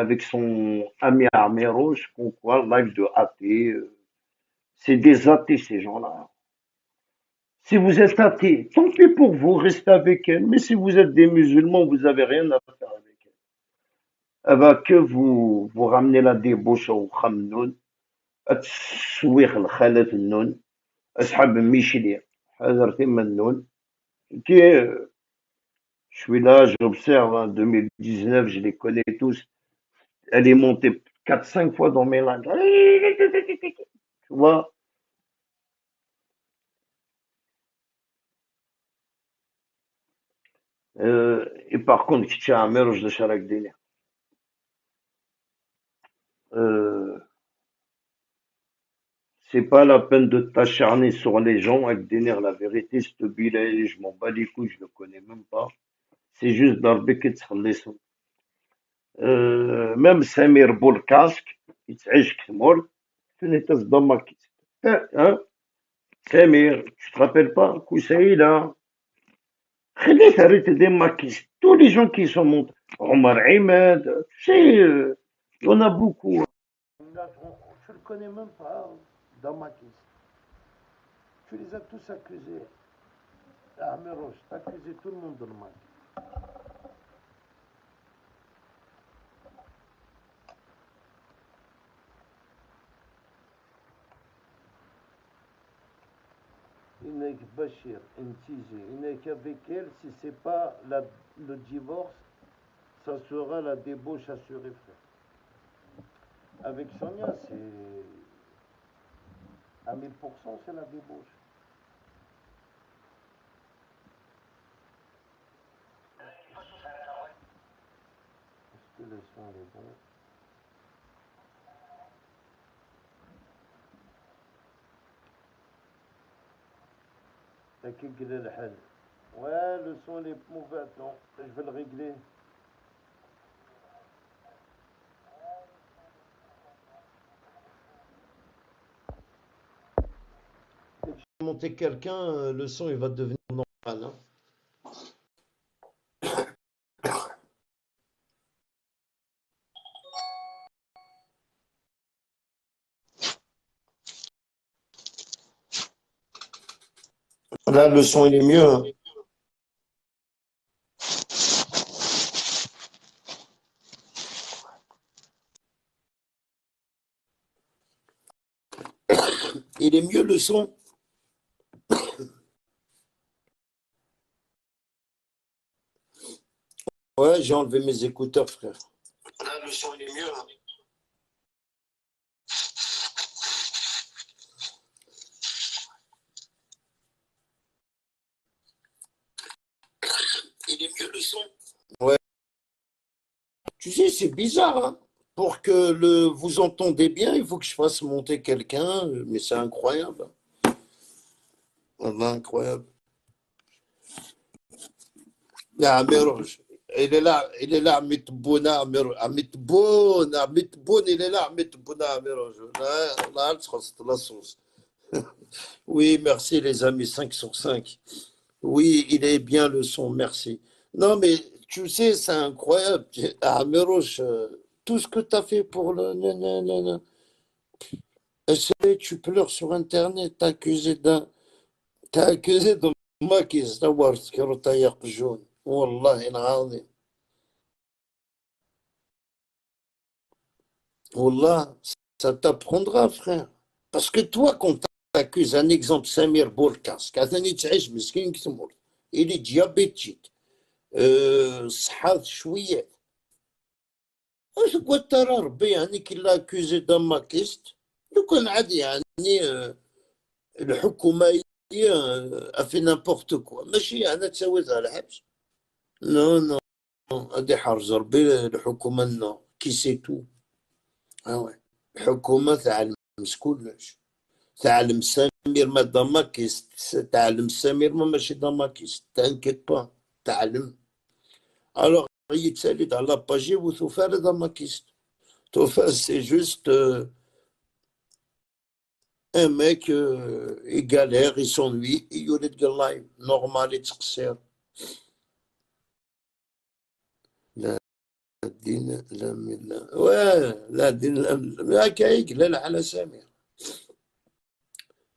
avec son ami Amirouche, qu'on quoi, live de athée. C'est des athées, ces gens-là. Si vous êtes athée, tant pis pour vous, restez avec elle. Mais si vous êtes des musulmans, vous avez rien à faire avec elle. Elle va que vous ramener la débauche au khamnoun, التسويق الخالة النون أصحاب ميشيليا حضرتي من النون كي je suis là, j'observe, en 2019, je les connais tous. Elle est montée 4 5 fois dans mes langues. Tu vois? Et par contre, tu as un mélange de charak délire. Euh, c'est pas la peine de t'acharner sur les gens avec des nerfs. La vérité, ce billet, je m'en bats les couilles, je le connais même pas. C'est juste d'arber qui te même Samir Boulkasque, il تعيش كمول, tu n'es pas dans ma kit. Hein? Samir, tu te rappelles pas? Koussaïla. خليك arrêter des maquis. Tous les gens qui sont montés. Omar Ahmed, tu sais, il y en a beaucoup. Je le connais même pas, dans Maquis. Tu les as tous accusés. Ah, Meroche, t'as accusé tout le monde dans le Maquis. Il n'est que Bachir, Ntiji, il n'est qu'avec elle, si c'est pas le divorce, ça sera la débauche assurée, frère. Avec Sonia, c'est à 1000%, c'est la débauche. Est-ce que le son est bon? T'as qu'à régler le hal. Ouais, le son est mauvais. Attends, je vais le régler. Dès que je vais monter quelqu'un, le son il va devenir normal, hein. Là, le son il est mieux, hein. Il est mieux le son. Ouais, j'ai enlevé mes écouteurs, frère. Là, le son il est mieux, hein. Il est mieux le son. Ouais. Tu sais, c'est bizarre, hein. Pour que vous entendez bien, il faut que je fasse monter quelqu'un, mais c'est incroyable. Voilà, incroyable. Ah, Miroj, il est là, Mitbouna, Mitbouna, Mitbouna, il est là, Mitbouna, Miroj. Là, là, c'est la sauce. Oui, merci les amis, 5 sur 5. Oui, il est bien le son, merci. Non, mais tu sais, c'est incroyable. Ah, Miroj, tout ce que tu as fait pour le... tu pleures sur Internet, t'as accusé de maquis, d'avoir ce jaune. Wallah, il a Wallah, ça t'apprendra, frère. Parce que toi, quand t'accuses un exemple, Samir Bourkas, il est diabétique, صحات شوية. واش قلت ترى ربي يعني كي لا accusé d'un maquiste لو كان عادي يعني الحكومة هي في n'importe quoi ماشي أنا تسويتها الحبس. نو نو هادي حرز ربي الحكومة نو كي سي تو. الحكومة تعلم كلش. تعلم سمير ما داماكيست تعلم سمير ما ماشي داماكيست تنكت با تعلم الوغ يتسالي على لاباجي وثوفار داماكيست توفا سي جوست ان ميك يغالير يسونوي يولد لايف نورمال يتقصير. لا الدين لا لا لا دين لا هكايك لا لا على سامي.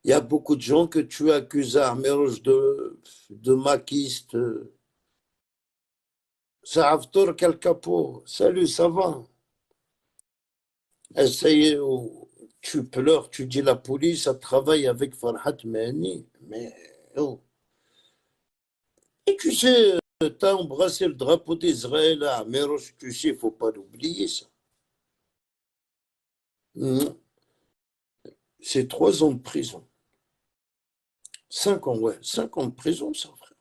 Il y a beaucoup de gens que tu accuses à Arméroche de maquiste. Ça a quel capot. Salut, ça va? Essaye, tu pleures, tu dis la police, ça travaille avec Farhat Mehni. Mais, oh. Et tu sais, t'as embrassé le drapeau d'Israël à Arméroche, tu sais, il ne faut pas l'oublier, ça. C'est 3 ans de prison. 5 ans, ouais. 5 ans de prison, ça, frère.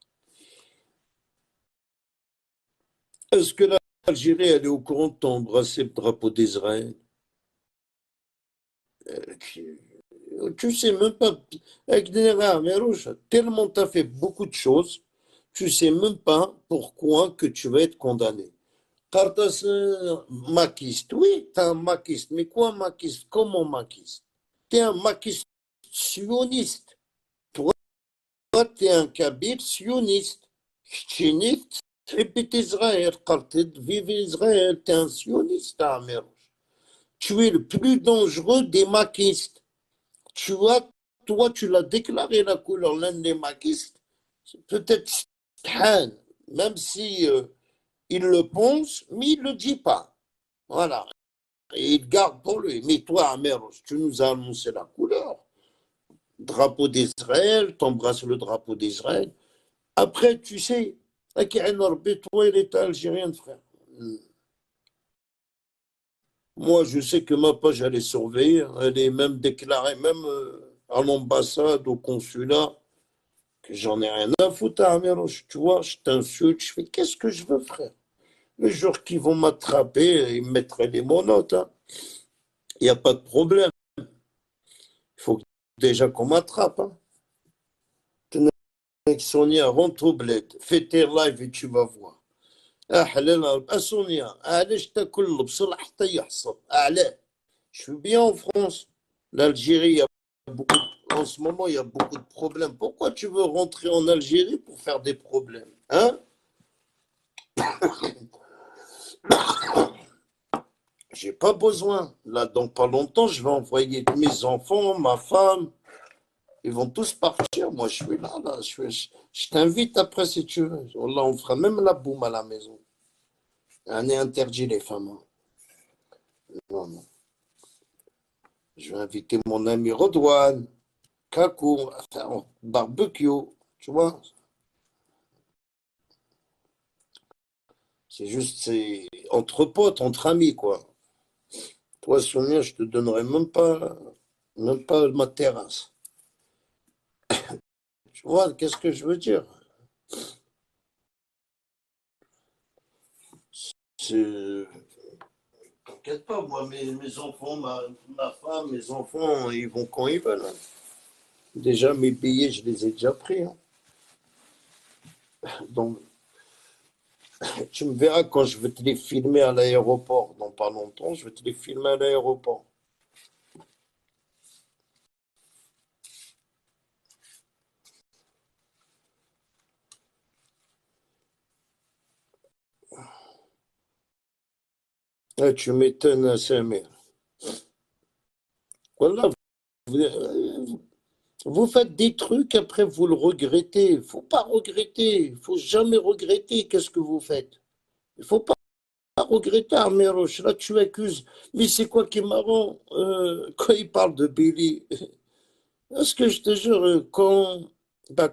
Est-ce que l'Algérie, elle est au courant de t'embrasser le drapeau d'Israël? Tu sais même pas, avec Merouche, tellement tu as fait beaucoup de choses, tu sais même pas pourquoi que tu vas être condamné. Cartas maquiste, oui, tu es un maquiste, mais quoi maquiste? Comment maquiste? Tu es un maquiste sioniste. Toi, tu es un kabyle sioniste. Sioniste, répète Israël, vive Israël, tu es un sioniste, Merouche. Tu es le plus dangereux des maquistes. Tu vois, toi, tu l'as déclaré la couleur, l'un des maquistes. Peut-être Han, même si il le pense, mais il ne le dit pas. Voilà. Et il garde pour lui. Mais toi, Améros, tu nous as annoncé la couleur. Drapeau d'Israël, t'embrasses le drapeau d'Israël. Après, tu sais, toi, il est algérien, frère. Moi, je sais que ma page, elle est surveillée. Elle est même déclarée, même à l'ambassade, au consulat. Que j'en ai rien à foutre, Améroche. Tu vois, je t'insulte, je fais qu'est-ce que je veux, frère? Le jour qu'ils vont m'attraper, ils me mettraient les monotes. Il n'y a pas de problème. Il faut déjà qu'on m'attrape. Sonia, rentre au bled. Fais tes lives et tu vas voir. Sonia, je suis bien en France. L'Algérie, en ce moment, il y a beaucoup de problèmes. Pourquoi tu veux rentrer en Algérie pour faire des problèmes? Hein? J'ai pas besoin. Là, dans pas longtemps, je vais envoyer mes enfants, ma femme. Ils vont tous partir. Moi, je suis là. Je t'invite après si tu veux. Là, on fera même la boum à la maison. On est interdit les femmes. Non, non. Je vais inviter mon ami Rodouane, Kakou, à faire un barbecue. Tu vois? C'est juste, c'est entre potes, entre amis, quoi. Toi, Sonia, je te donnerai même pas ma terrasse. Tu vois, qu'est-ce que je veux dire? T'inquiète pas, moi, mes enfants, ma femme, mes enfants, ils vont quand ils veulent. Déjà, mes billets, je les ai déjà pris. Donc, tu me verras quand je vais te les filmer à l'aéroport. Dans pas longtemps, je vais te les filmer à l'aéroport. Tu m'étonnes, Samir. Voilà, vous faites des trucs, après vous le regrettez. Il ne faut pas regretter. Il ne faut jamais regretter qu'est-ce que vous faites. Il ne faut pas regretter, Arméroche. Là, tu accuses. Mais c'est quoi qui est marrant quand il parle de Billy? Parce que je te jure, quand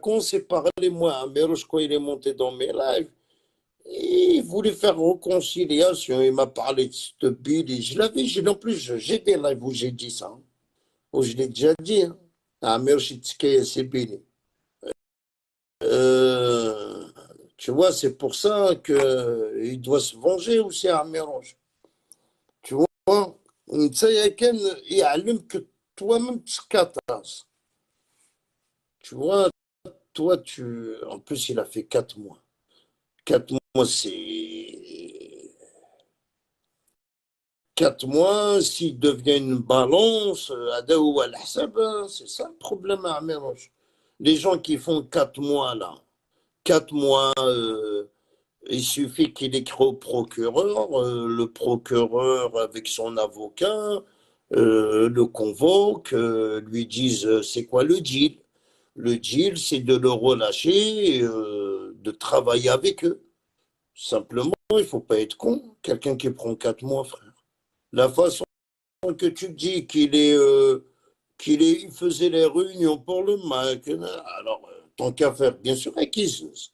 on s'est parlé, moi, Arméroche, quand il est monté dans mes lives, il voulait faire réconciliation. Il m'a parlé de Billy. Je l'avais, en plus, j'ai des lives où j'ai dit ça. Où je l'ai déjà dit. Arméroche, c'est Billy. Tu vois, c'est pour ça qu'il doit se venger aussi à Mérange. Tu vois, ça y a il allume que toi-même tu catasses. Tu vois, toi, en plus, il a fait 4 mois. 4 mois, c'est. 4 mois, s'il devient une balance, Adaou al-Hsab, c'est ça le problème à Mérange. Les gens qui font 4 mois, là, 4 mois, Il suffit qu'il écrit au procureur, le procureur avec son avocat le convoque, lui dise c'est quoi le deal. Le deal, c'est de le relâcher, de travailler avec eux. Simplement, il faut pas être con. Quelqu'un qui prend 4 mois, frère. La façon que tu dis il faisait les réunions pour le MAC, alors tant qu'à faire, bien sûr, acquise.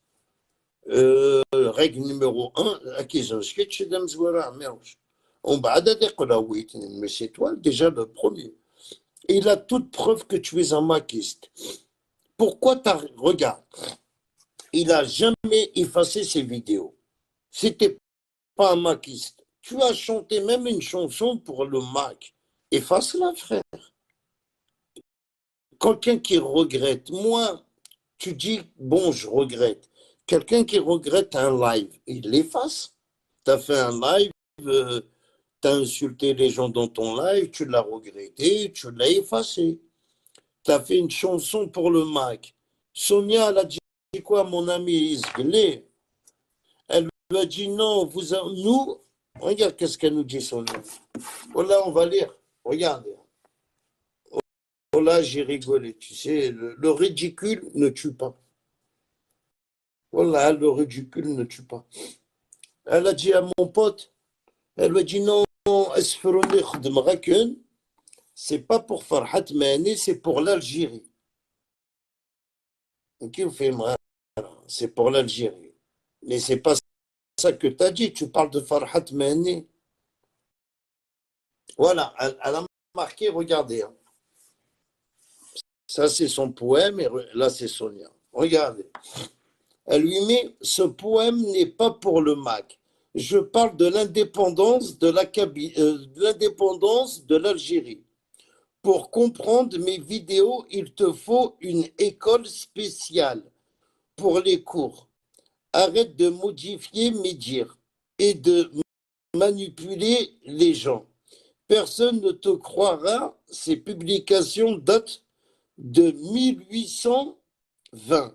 Règle numéro un, acquise. On va mais c'est toi déjà le premier. Et il a toute preuve que tu es un maquiste. Pourquoi t'as. Regarde, il a jamais effacé ses vidéos. C'était pas un maquiste. Tu as chanté même une chanson pour le Mac. Efface-la, frère. Quelqu'un qui regrette, moi, tu dis, bon, je regrette. Quelqu'un qui regrette un live, il l'efface. Tu as fait un live, tu as insulté les gens dans ton live, tu l'as regretté, tu l'as effacé. Tu as fait une chanson pour le Mac. Sonia, elle a dit quoi, mon ami Isglé? Elle lui a dit non, nous, regarde qu'est-ce qu'elle nous dit, Sonia. Voilà, on va lire. Regarde. Oh là, j'ai rigolé. Tu sais, le ridicule ne tue pas. Voilà, le ridicule ne tue pas. Elle a dit à mon pote, elle lui a dit non, c'est pas pour Farhat Mani, c'est pour l'Algérie. Ok, c'est pour l'Algérie. Mais c'est pas ça que tu as dit, tu parles de Farhat Mani. Voilà, elle a marqué, regardez. Hein. Ça, c'est son poème, et là, c'est Sonia. Regardez. Elle lui met ce poème n'est pas pour le Mac. Je parle de l'indépendance l'indépendance de l'Algérie. Pour comprendre mes vidéos, il te faut une école spéciale pour les cours. Arrête de modifier mes dires et de manipuler les gens. Personne ne te croira, ces publications datent de 1820.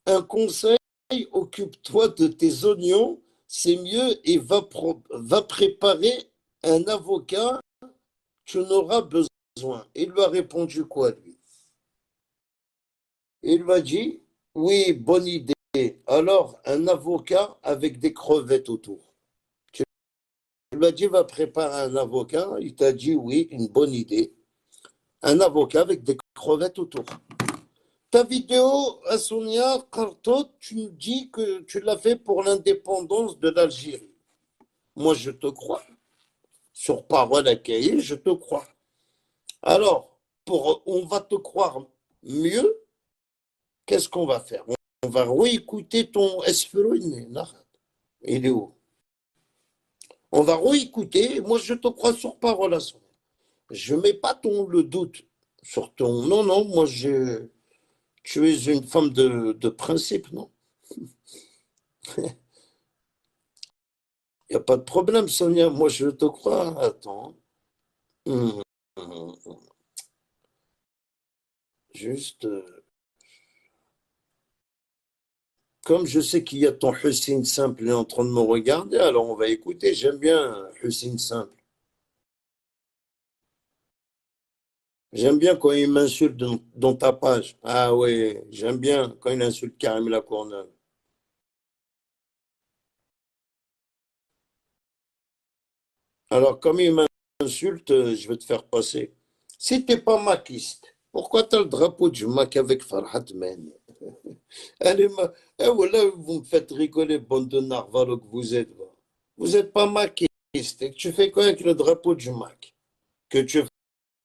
Un conseil, occupe-toi de tes oignons, c'est mieux, et va préparer un avocat, tu en auras besoin. Il lui a répondu quoi, lui? Il lui a dit, oui, bonne idée. Alors, un avocat avec des crevettes autour. Tu lui as dit, va préparer un avocat. Il t'a dit, oui, une bonne idée. Un avocat avec des crevettes autour. Ta vidéo, Sonia Kartot, tu nous dis que tu l'as fait pour l'indépendance de l'Algérie. Moi, je te crois. Sur parole à cahier, je te crois. Alors, on va te croire mieux, qu'est-ce qu'on va faire? On va réécouter ton Esferoine. Il est où? On va réécouter. Moi, je te crois sur parole à Sonia. Je ne mets pas le doute sur ton. Non, non, tu es une femme de principe, non? Il n'y a pas de problème, Sonia. Moi, je te crois. Attends. Hum, Juste, comme je sais qu'il y a ton Hussein Simple est en train de me regarder, alors on va écouter. J'aime bien Hussein Simple. J'aime bien quand il m'insulte dans ta page. Ah oui, j'aime bien quand il insulte Karim Lacourneuve. Alors, comme il m'insulte, je vais te faire passer. Si t'es pas maquiste, pourquoi t'as le drapeau du Mac avec Farhat Men? Allez, eh, voilà, vous me faites rigoler, bande de narvalo que vous êtes. Va. Vous n'êtes pas maquiste. Et que tu fais quoi avec le drapeau du Mac? Que tu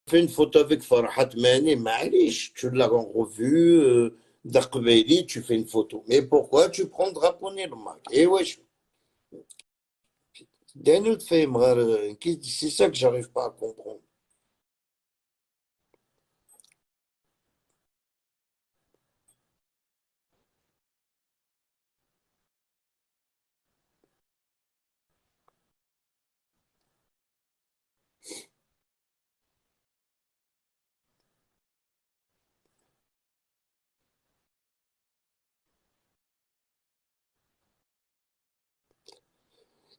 fais une photo avec Farhat Mani, Malish, tu l'as en revue, d'Arkbeili, tu fais une photo. Mais pourquoi tu prends le drapeau ni le Mac? Eh wesh, c'est ça que j'arrive pas à comprendre.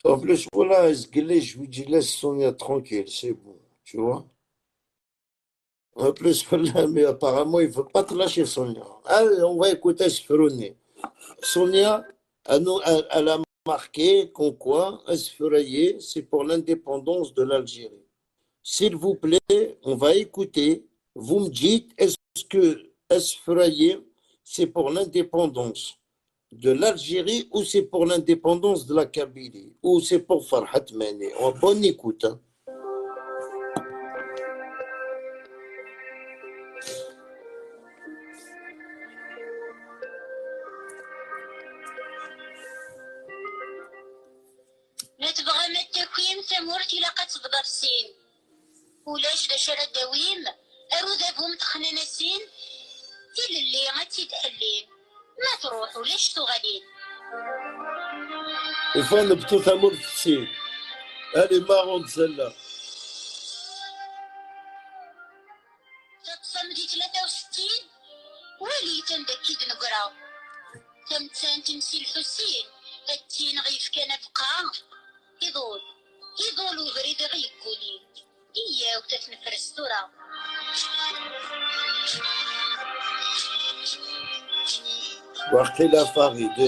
En plus, voilà, je lui dis laisse Sonia tranquille, c'est bon, tu vois. En plus, voilà, mais apparemment, il ne veut pas te lâcher, Sonia. Allez, on va écouter Sfrouni. Sonia, elle a marqué qu'on quoi, Asfuraye, c'est pour l'indépendance de l'Algérie. S'il vous plaît, on va écouter. Vous me dites, est-ce que Asfuraye, c'est pour l'indépendance de l'Algérie ou c'est pour l'indépendance de la Kabylie ou c'est pour Farhat Mani? En bonne écoute. Hein. نتبغى ما التكويم ثمورتي لقد تبدر السين ولاش دا شرا الدويم أروذا بوم تخننا السين تيل اللي غاتي تحلين ما تروح ولاش تغالين وفان بتو ثمور السين هذه مارون سلا تتصمدي 63 ولي تندكيد نقرا تمتان تمسي الحسين التين غيف كان بقى يضول وبريد غيقولي إيا وتتنفر السورة وقيل فريد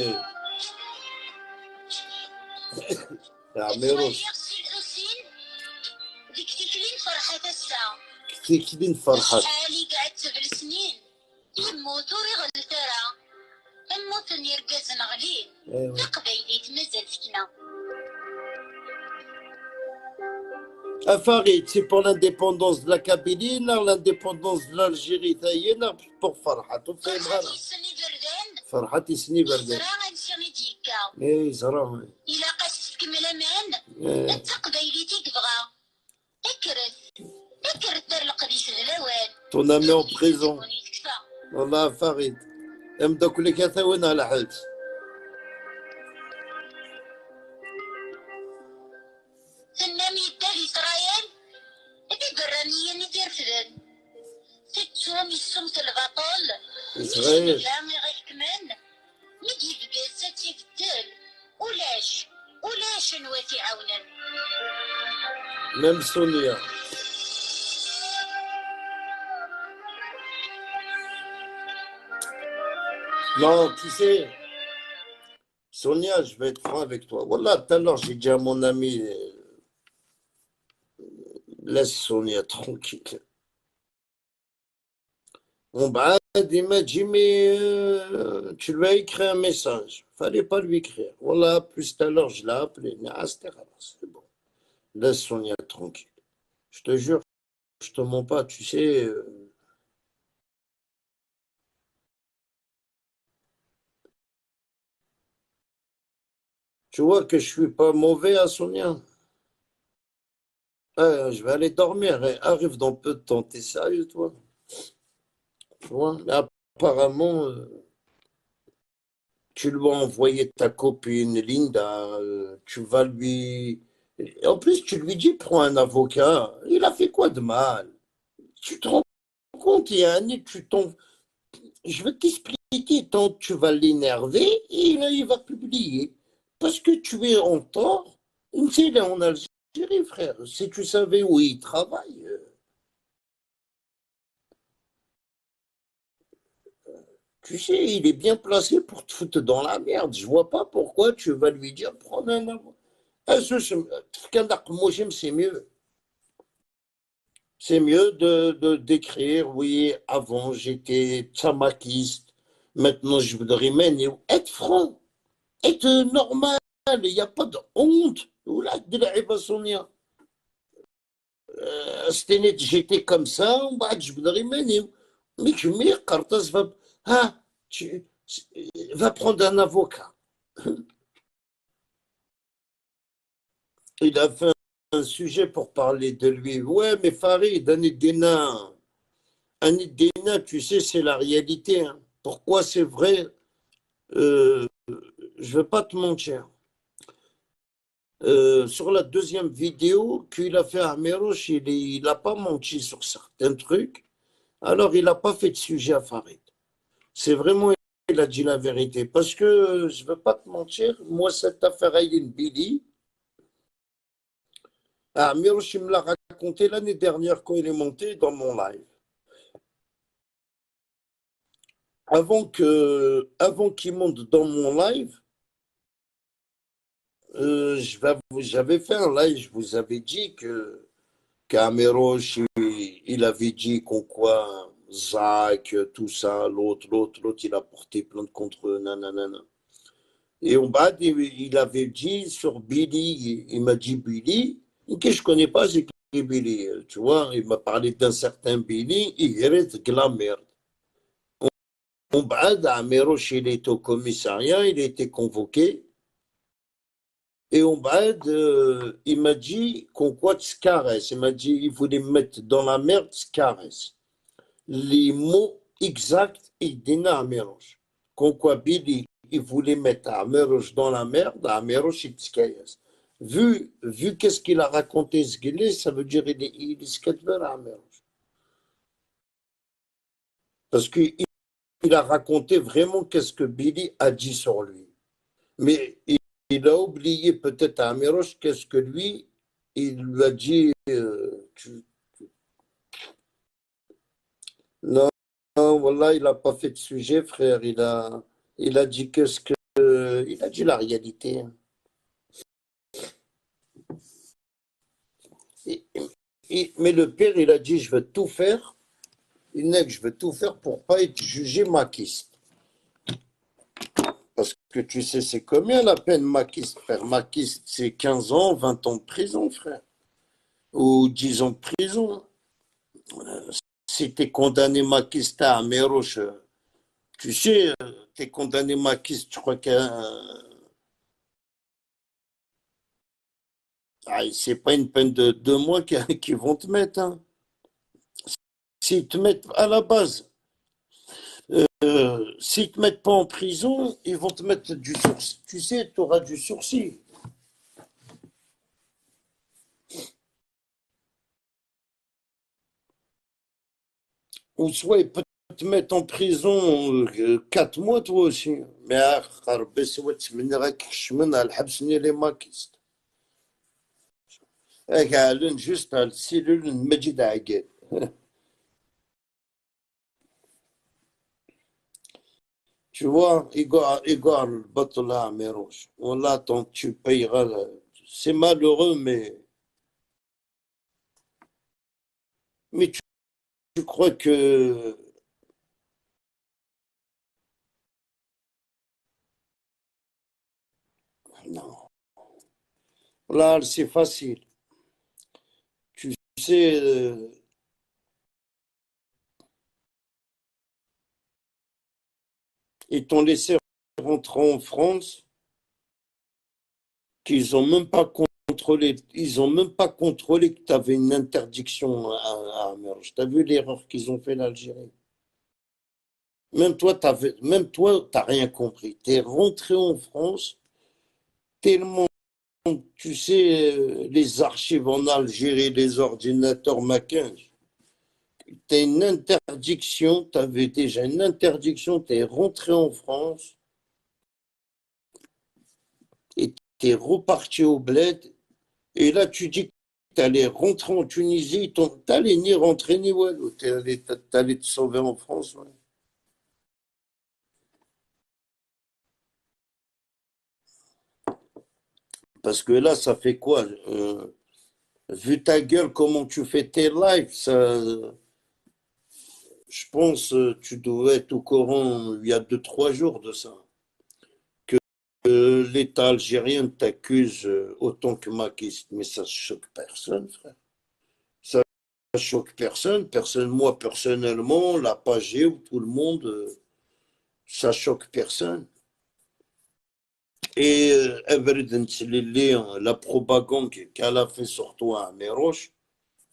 يا عميروش الحسين ديك تكلين فرحة الساعة كتيكلين فرحة شحالي قاعد تبل سنين يموتو يغل ترى يموت يرقز نغلين تقبيلي تمازال فتنة Farid, c'est pour l'indépendance de la Kabylie, non, l'indépendance de l'Algérie, non, pour Farhat. فرحتي سني بردان Farhat, il s'est بردان. زرا غنشري ديكا إيه زرا. إلا قاست تكمل أمان تقبيلي تيكبغا اكرت دار القديس الهلوان Ton ami en prison. والله فريد. امدك لك ثوين على حالت. تنامي الدالي سرايان هذي برانية ندير فدان تتسومي السمت البطل صغير جامي غير كمان نجيب بيساتي في الدال ولاش نواتي عونا même Sonia. Non, tu sais, Sonia, je vais être franc avec toi. Voilà, tout à l'heure, j'ai dit à mon ami, laisse Sonia tranquille. Bon, bah, il m'a dit, mais tu lui as écrit un message. Fallait pas lui écrire. Voilà, plus tout à l'heure, je l'ai appelé. Ah, c'est bon. Laisse Sonia tranquille. Je te jure, je te mens pas, tu sais. Tu vois que je suis pas mauvais à Sonia. Je vais aller dormir. Arrive dans peu de temps. T'es sérieux, toi? Tu vois? Mais apparemment, tu lui as envoyé ta copine Linda. Tu vas lui. En plus, tu lui dis, prends un avocat. Il a fait quoi de mal? Tu te rends compte, il y a un nid, je vais t'expliquer, tant que tu vas l'énerver, il va publier. Parce que tu es en tort. Il est en Algérie, frère. Si tu savais où il travaille, tu sais, il est bien placé pour te foutre dans la merde. Je vois pas pourquoi tu vas lui dire prends un avocat. C'est mieux. C'est mieux d'écrire, oui, avant j'étais tsamakiste, maintenant je voudrais mener. Être franc, être normal, il n'y a pas de honte. Oula, Sonia. J'étais comme ça, je voudrais mener. Mais tu me Cartas va prendre un avocat. Il a fait un sujet pour parler de lui. Ouais, mais Farid, Anidina, tu sais, c'est la réalité. Hein. Pourquoi c'est vrai Je ne vais pas te mentir. Sur la deuxième vidéo qu'il a fait à Meroche, il n'a pas menti sur certains trucs. Alors, il n'a pas fait de sujet à Farid. C'est vraiment, il a dit la vérité. Parce que, je ne vais pas te mentir, moi, cette affaire Aïn Billy, Ah, Mirosh, il me l'a raconté l'année dernière quand il est monté dans mon live. Avant qu'il monte dans mon live, j'avais fait un live, je vous avais dit que qu'Ameroche, il avait dit qu'on quoi, Zach, tout ça, l'autre, il a porté plainte contre eux, nanana. Et en bas, il avait dit sur Billy, il m'a dit Billy, que je connais pas, c'est qui Billy, tu vois, il m'a parlé d'un certain Billy, il reste de la merde. En bas, Ameroche, il était au commissariat, il a été convoqué. Et en bas, il m'a dit qu'on quoi tu caresses. Il m'a dit il voulait me mettre dans la merde, tu caresses. Les mots exacts, il dit à Ameroche. Qu'on quoi Billy, il voulait mettre Ameroche dans la merde, Ameroche, il te caresses. Vu qu'est-ce qu'il a raconté ce qu'il est, ça veut dire il est skateur à Ameroche. Parce qu'il a raconté vraiment qu'est-ce que Billy a dit sur lui. Mais il a oublié peut-être à Ameroche qu'est-ce que lui, il lui a dit. Non, non, voilà, il n'a pas fait de sujet, frère. Il a dit qu'est-ce que. Il a dit la réalité. Et- mais le père, il a dit je veux tout faire. Je veux tout faire pour pas être jugé maquiste. Parce que tu sais, c'est combien la peine maquiste, frère? Maquiste, c'est 15 ans, 20 ans de prison, frère. Ou 10 ans de prison. Si tu es condamné maquiste à Méroche, tu sais, tu es condamné maquiste, je crois que c'est pas une peine de 2 mois qui vont te mettre. Hein. S'ils te mettent à la base, s'ils te mettent pas en prison, ils vont te mettre du sursis. Tu sais, tu auras du sursis. Ou soit ils peuvent te mettre en prison 4 mois, toi aussi. Mais ربي سوى تمنى راك كشمن على الحبس نيلي ماكيست. هاك علن جوست على السيلول مجد عقاد. Tu vois, Igor, le bateau là, Méroche. On l'attend, tu payeras. C'est malheureux, mais tu crois que. Non. Là, c'est facile. Tu sais, ils t'ont laissé rentrer en France, qu'ils ont même pas contrôlé. Ils ont même pas contrôlé que tu avais une interdiction à Méroche. Tu as vu l'erreur qu'ils ont fait l'Algérie? Même toi, t'as rien compris. Tu es rentré en France tellement. Tu sais, les archives en Algérie, les ordinateurs Macintosh, tu as une interdiction, tu avais déjà une interdiction, tu es rentré en France et tu es reparti au bled. Et là, tu dis que tu allais rentrer en Tunisie, tu n'allais ni rentrer ni Wallo, tu allais te sauver en France. Ouais. Parce que là, ça fait quoi vu ta gueule, comment tu fais tes lives, ça, je pense tu dois être au courant il y a 2, 3 jours de ça. L'État algérien t'accuse autant que maquiste, mais ça choque personne, frère. Ça choque personne, moi personnellement, la page ou tout le monde, ça choque personne. Et la propagande qu'elle a fait sur toi à Méroche,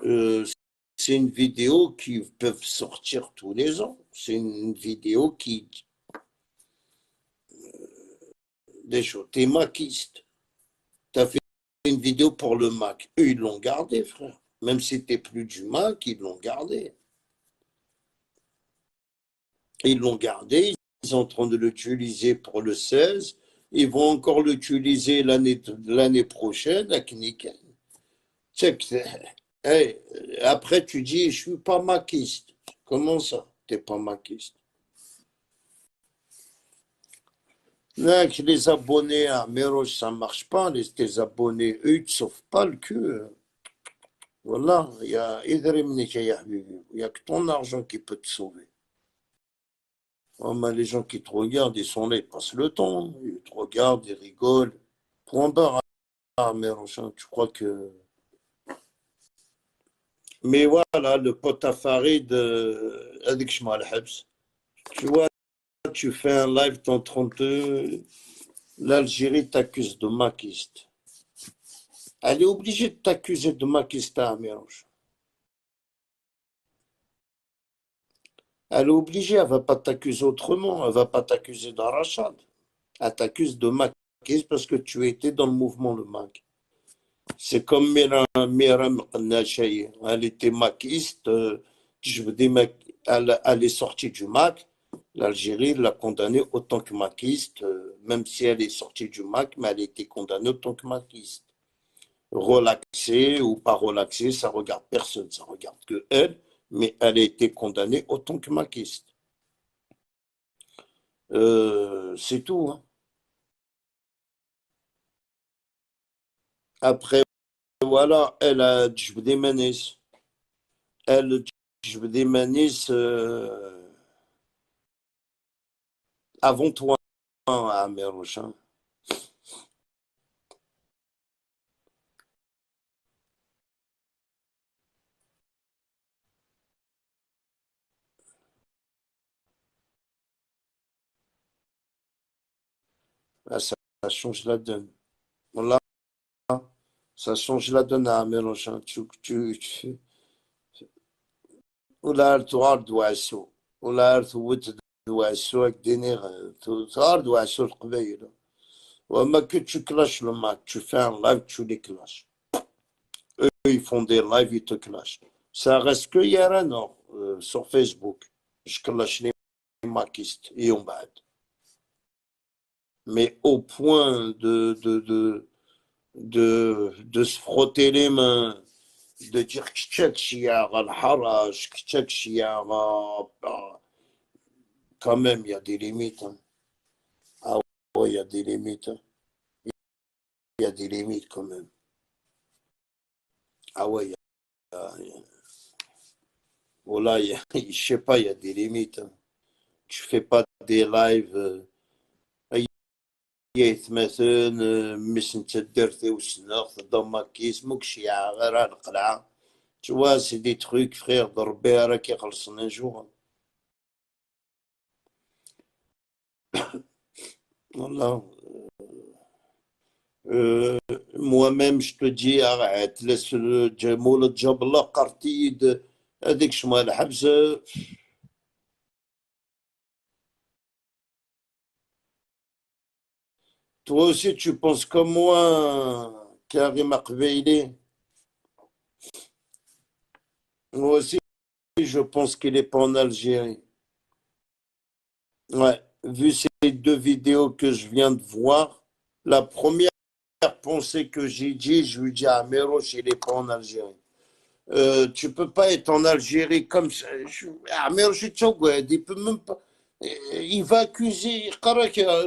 euh, c'est une vidéo qui peut sortir tous les ans. C'est une vidéo qui, déjà, t'es maquiste. T'as fait une vidéo pour le Mac. Eux, ils l'ont gardé, frère. Même si t'es plus du Mac, ils l'ont gardé. Ils l'ont gardé, ils sont en train de l'utiliser pour le 16. Ils vont encore l'utiliser l'année prochaine à Knicken. Check. Hey, après, tu dis, je suis pas maquiste. Comment ça, t'es pas maquiste? Mec, les abonnés à Méroche, ça marche pas. Tes abonnés, eux, ils te sauvent pas le cul. Voilà, il y a que ton argent qui peut te sauver. Oh, mais les gens qui te regardent, ils sont là, ils passent le temps. Ils te regardent, ils rigolent. Point barre à Méroche, hein, tu crois que... Mais voilà, le pote à Farid, avec Shmal Habs. Tu vois, tu fais un live dans 32, l'Algérie t'accuse de maquiste. Elle est obligée de t'accuser de maquiste à Amirouche. Elle est obligée, elle ne va pas t'accuser autrement, elle ne va pas t'accuser d'arrachade. Elle t'accuse de maquiste parce que tu étais dans le mouvement le MAC. C'est comme Miram Nachaye. Elle était maquiste, je veux dire, elle est sortie du MAC. L'Algérie l'a condamnée autant que maquiste, même si elle est sortie du MAC, mais elle a été condamnée autant que maquiste. Relaxée ou pas relaxée, ça regarde personne, ça regarde que elle, mais elle a été condamnée autant que maquiste. C'est tout. Hein. Après, voilà, elle a Djibouti Manis. Elle, Djibouti Manis, avant toi, à Merochin. Ah, ça change la donne. Voilà, ça change la donne à Merochin. ولا تعرض وعسو ولا توت وعسو دينيغ تعرض وعسو القبايل وما كنتش كلاش لما tu fais un live tu les clashes eux ils font des lives ils te clashent ça reste que hier non sur Facebook je clash les maquistes et on bat mais au point de se frotter les mains de dire كتشاك شياغ الحرج كتشاك شياغ quand même, il y a des limites. Hein. Ah ouais, il y a des limites. Hein. Il y a des limites quand même. Ah ouais, oh là, je sais pas, il y a des limites. Hein. Tu fais pas des lives. مثلا مش انت درتي وسناخ ضما كيس مكشيعة غير القلعة tu vois c'est des trucs frère de ربي راك يخلصن un jour والله moi-même je te dis arrête laisse مولد جاب الله قرتيد هذيك شمال الحبس toi aussi tu penses comme moi Karim Akveili moi aussi je pense qu'il est pas en Algérie ouais vu ces deux vidéos que je viens de voir la première pensée que j'ai dit je lui dis à Meroche il est pas en Algérie tu peux pas être en Algérie comme ça. Il peut même pas. Il va accuser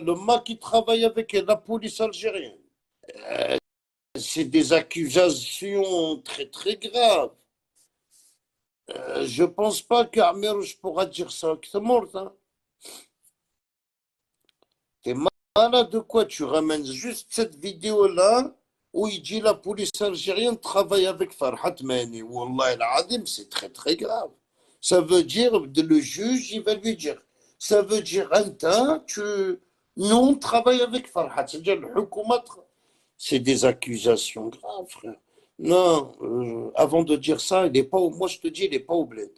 le mec qui travaille avec la police algérienne. C'est des accusations très très graves. Je pense pas qu'Amerouche pourra dire ça. C'est mort, hein. T'es malade de quoi? Tu ramènes juste cette vidéo-là où il dit la police algérienne travaille avec Farhat Mani. Wallah al-Adim, c'est très très grave. Ça veut dire, le juge, il va lui dire, ça veut dire, nous on travaille avec Farhat. C'est-à-dire, c'est des accusations graves, frère. Non, avant de dire ça, il est pas, moi je te dis, il n'est pas au bled.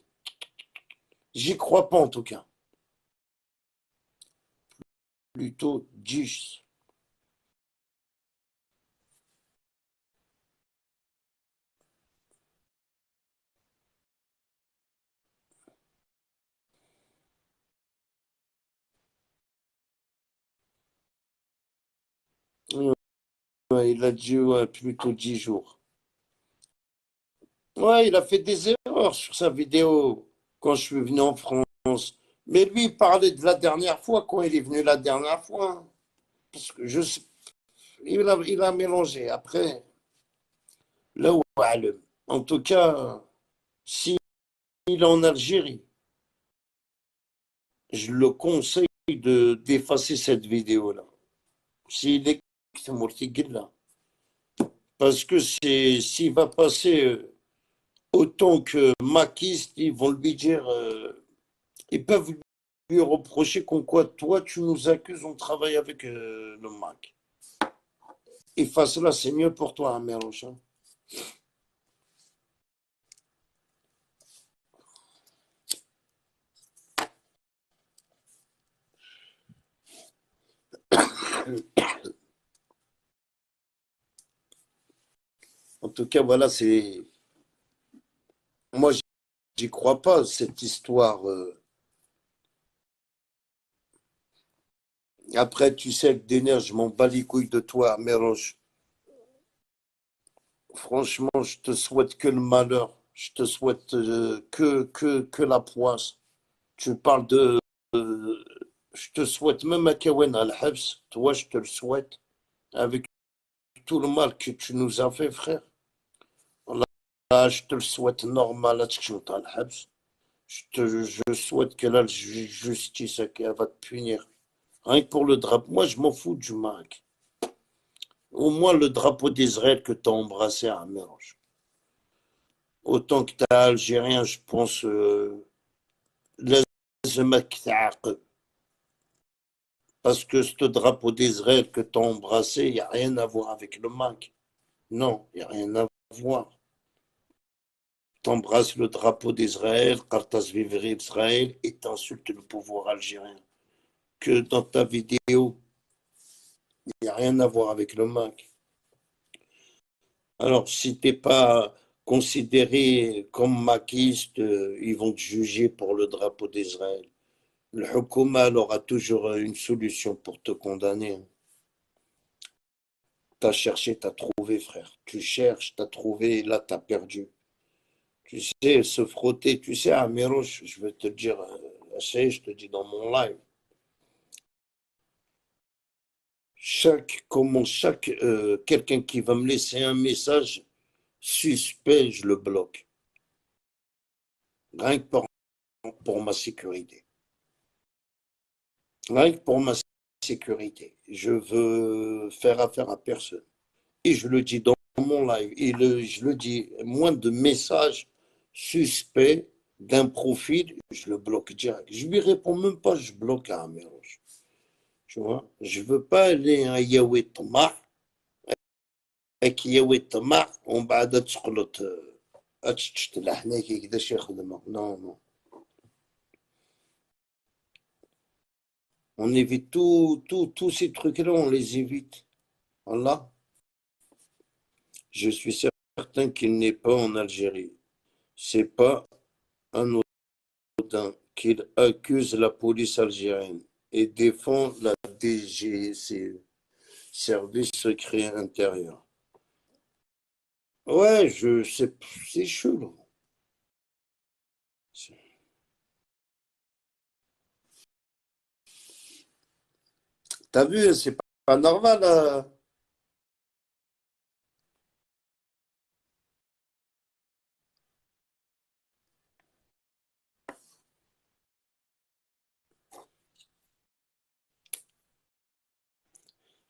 J'y crois pas en tout cas. Plutôt 10. Ouais, il a dit ouais, plutôt 10 jours. Ouais, il a fait des erreurs sur sa vidéo quand je suis venu en France. Mais lui, il parlait de la dernière fois, quand il est venu la dernière fois. Parce que il a mélangé. Après, là où en tout cas, s'il est en Algérie, je le conseille d'effacer cette vidéo-là. S'il est là. Parce que s'il va passer autant que maquiste, ils vont lui dire, ils peuvent lui reprocher qu'on quoi, toi tu nous accuses, on travaille avec le Mac. Efface-la, c'est mieux pour toi, hein, Mélench, hein. En tout cas, voilà, c'est. Moi, j'y crois pas, cette histoire. Après, tu sais, avec Denner, je m'en bats les couilles de toi, Mélench. Franchement, je te souhaite que le malheur. Je te souhaite que la poisse. Tu parles de. euh, je te souhaite même à Kawen al-Habs. Toi, je te le souhaite. Avec tout le mal que tu nous as fait, frère. Là, je te le souhaite normal. Al-Habs. Je souhaite que la justice elle va te punir. Rien que pour le drapeau. Moi, je m'en fous du Mac. Au moins, le drapeau d'Israël que tu as embrassé à Mélange. Autant que tu es algérien, je pense. لازمك تعاقب. Parce que ce drapeau d'Israël que tu as embrassé, il n'y a rien à voir avec le Mac. Non, il n'y a rien à voir. Tu embrasses le drapeau d'Israël, Qartas Vivri Israël, et tu insultes le pouvoir algérien. Que dans ta vidéo, il n'y a rien à voir avec le Mac. Alors, si tu n'es pas considéré comme maquiste, ils vont te juger pour le drapeau d'Israël. Le Hukuma aura toujours une solution pour te condamner. T'as cherché, t'as trouvé, frère. Tu cherches, t'as trouvé, là, t'as perdu. Tu sais, se frotter, tu sais, Amiroche, je vais te dire, je te dis dans mon live, quelqu'un qui va me laisser un message suspect, je le bloque. Rien que pour ma sécurité. Rien que pour ma sécurité. Je veux faire affaire à personne. Et je le dis dans mon live, je le dis, moins de messages suspects d'un profil, je le bloque direct. Je lui réponds même pas, je bloque à Améroche. Tu vois, je veux pas aller à Yahweh Tomar, avec Yahweh Tomar, on va تسقلط تشتلحنا كي كذا شي خدمة. Non, non. On évite tous ces trucs-là, on les évite. Voilà. Je suis certain qu'il n'est pas en Algérie. C'est pas un qu'il accuse la police algérienne et défend la DGCE, Service secret intérieur. Ouais, c'est chelou. T'as vu, c'est pas normal.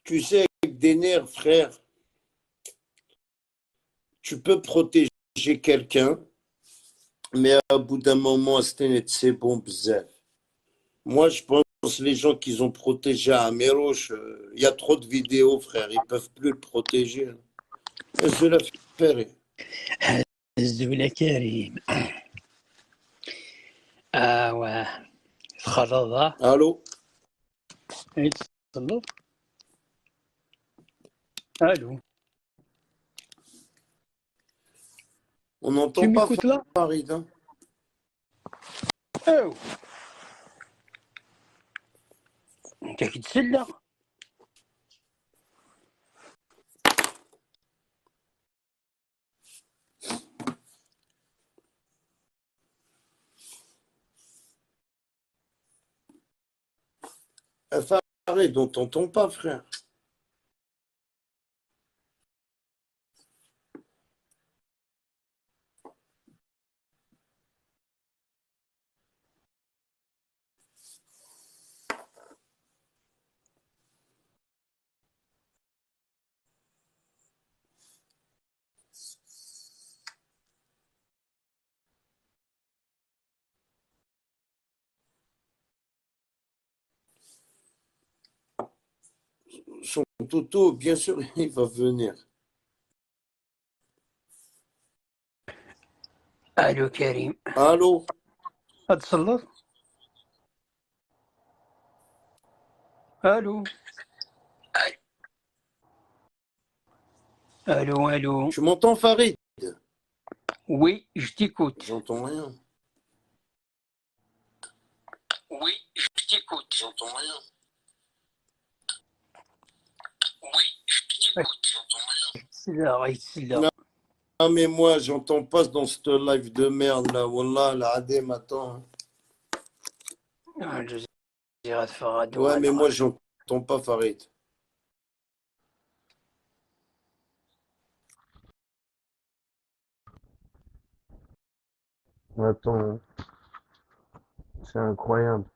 Tu sais, avec des nerfs, frère, tu peux protéger quelqu'un, mais à bout d'un moment, c'est bon, bzaf. Moi, je pense que les gens qui ont protégé à Améroche, il y a trop de vidéos, frère, ils peuvent plus le protéger. Je l'ai fait. الزولة كريم خرضة Allô? يتصلوا الو On tu n'entend pas m'écoutes là Farid, hein? او انت كتسلى Farid, on t'entend pas, frère. Son Toto, bien sûr, il va venir. الو كريم Allô? اتصلت الو الو الو Tu m'entends, Farid? وي جو تيكوت J'entends rien. وي جو تيكوت J'entends rien. وي جو تيكوت يتسلى غيتسلى Ah, mais moi, j'entends pas dans ce live de merde là. Wallah, l'adem, attends. الجزيرة فغادو Ouais, mais moi, j'entends pas Farid. Attends, c'est incroyable.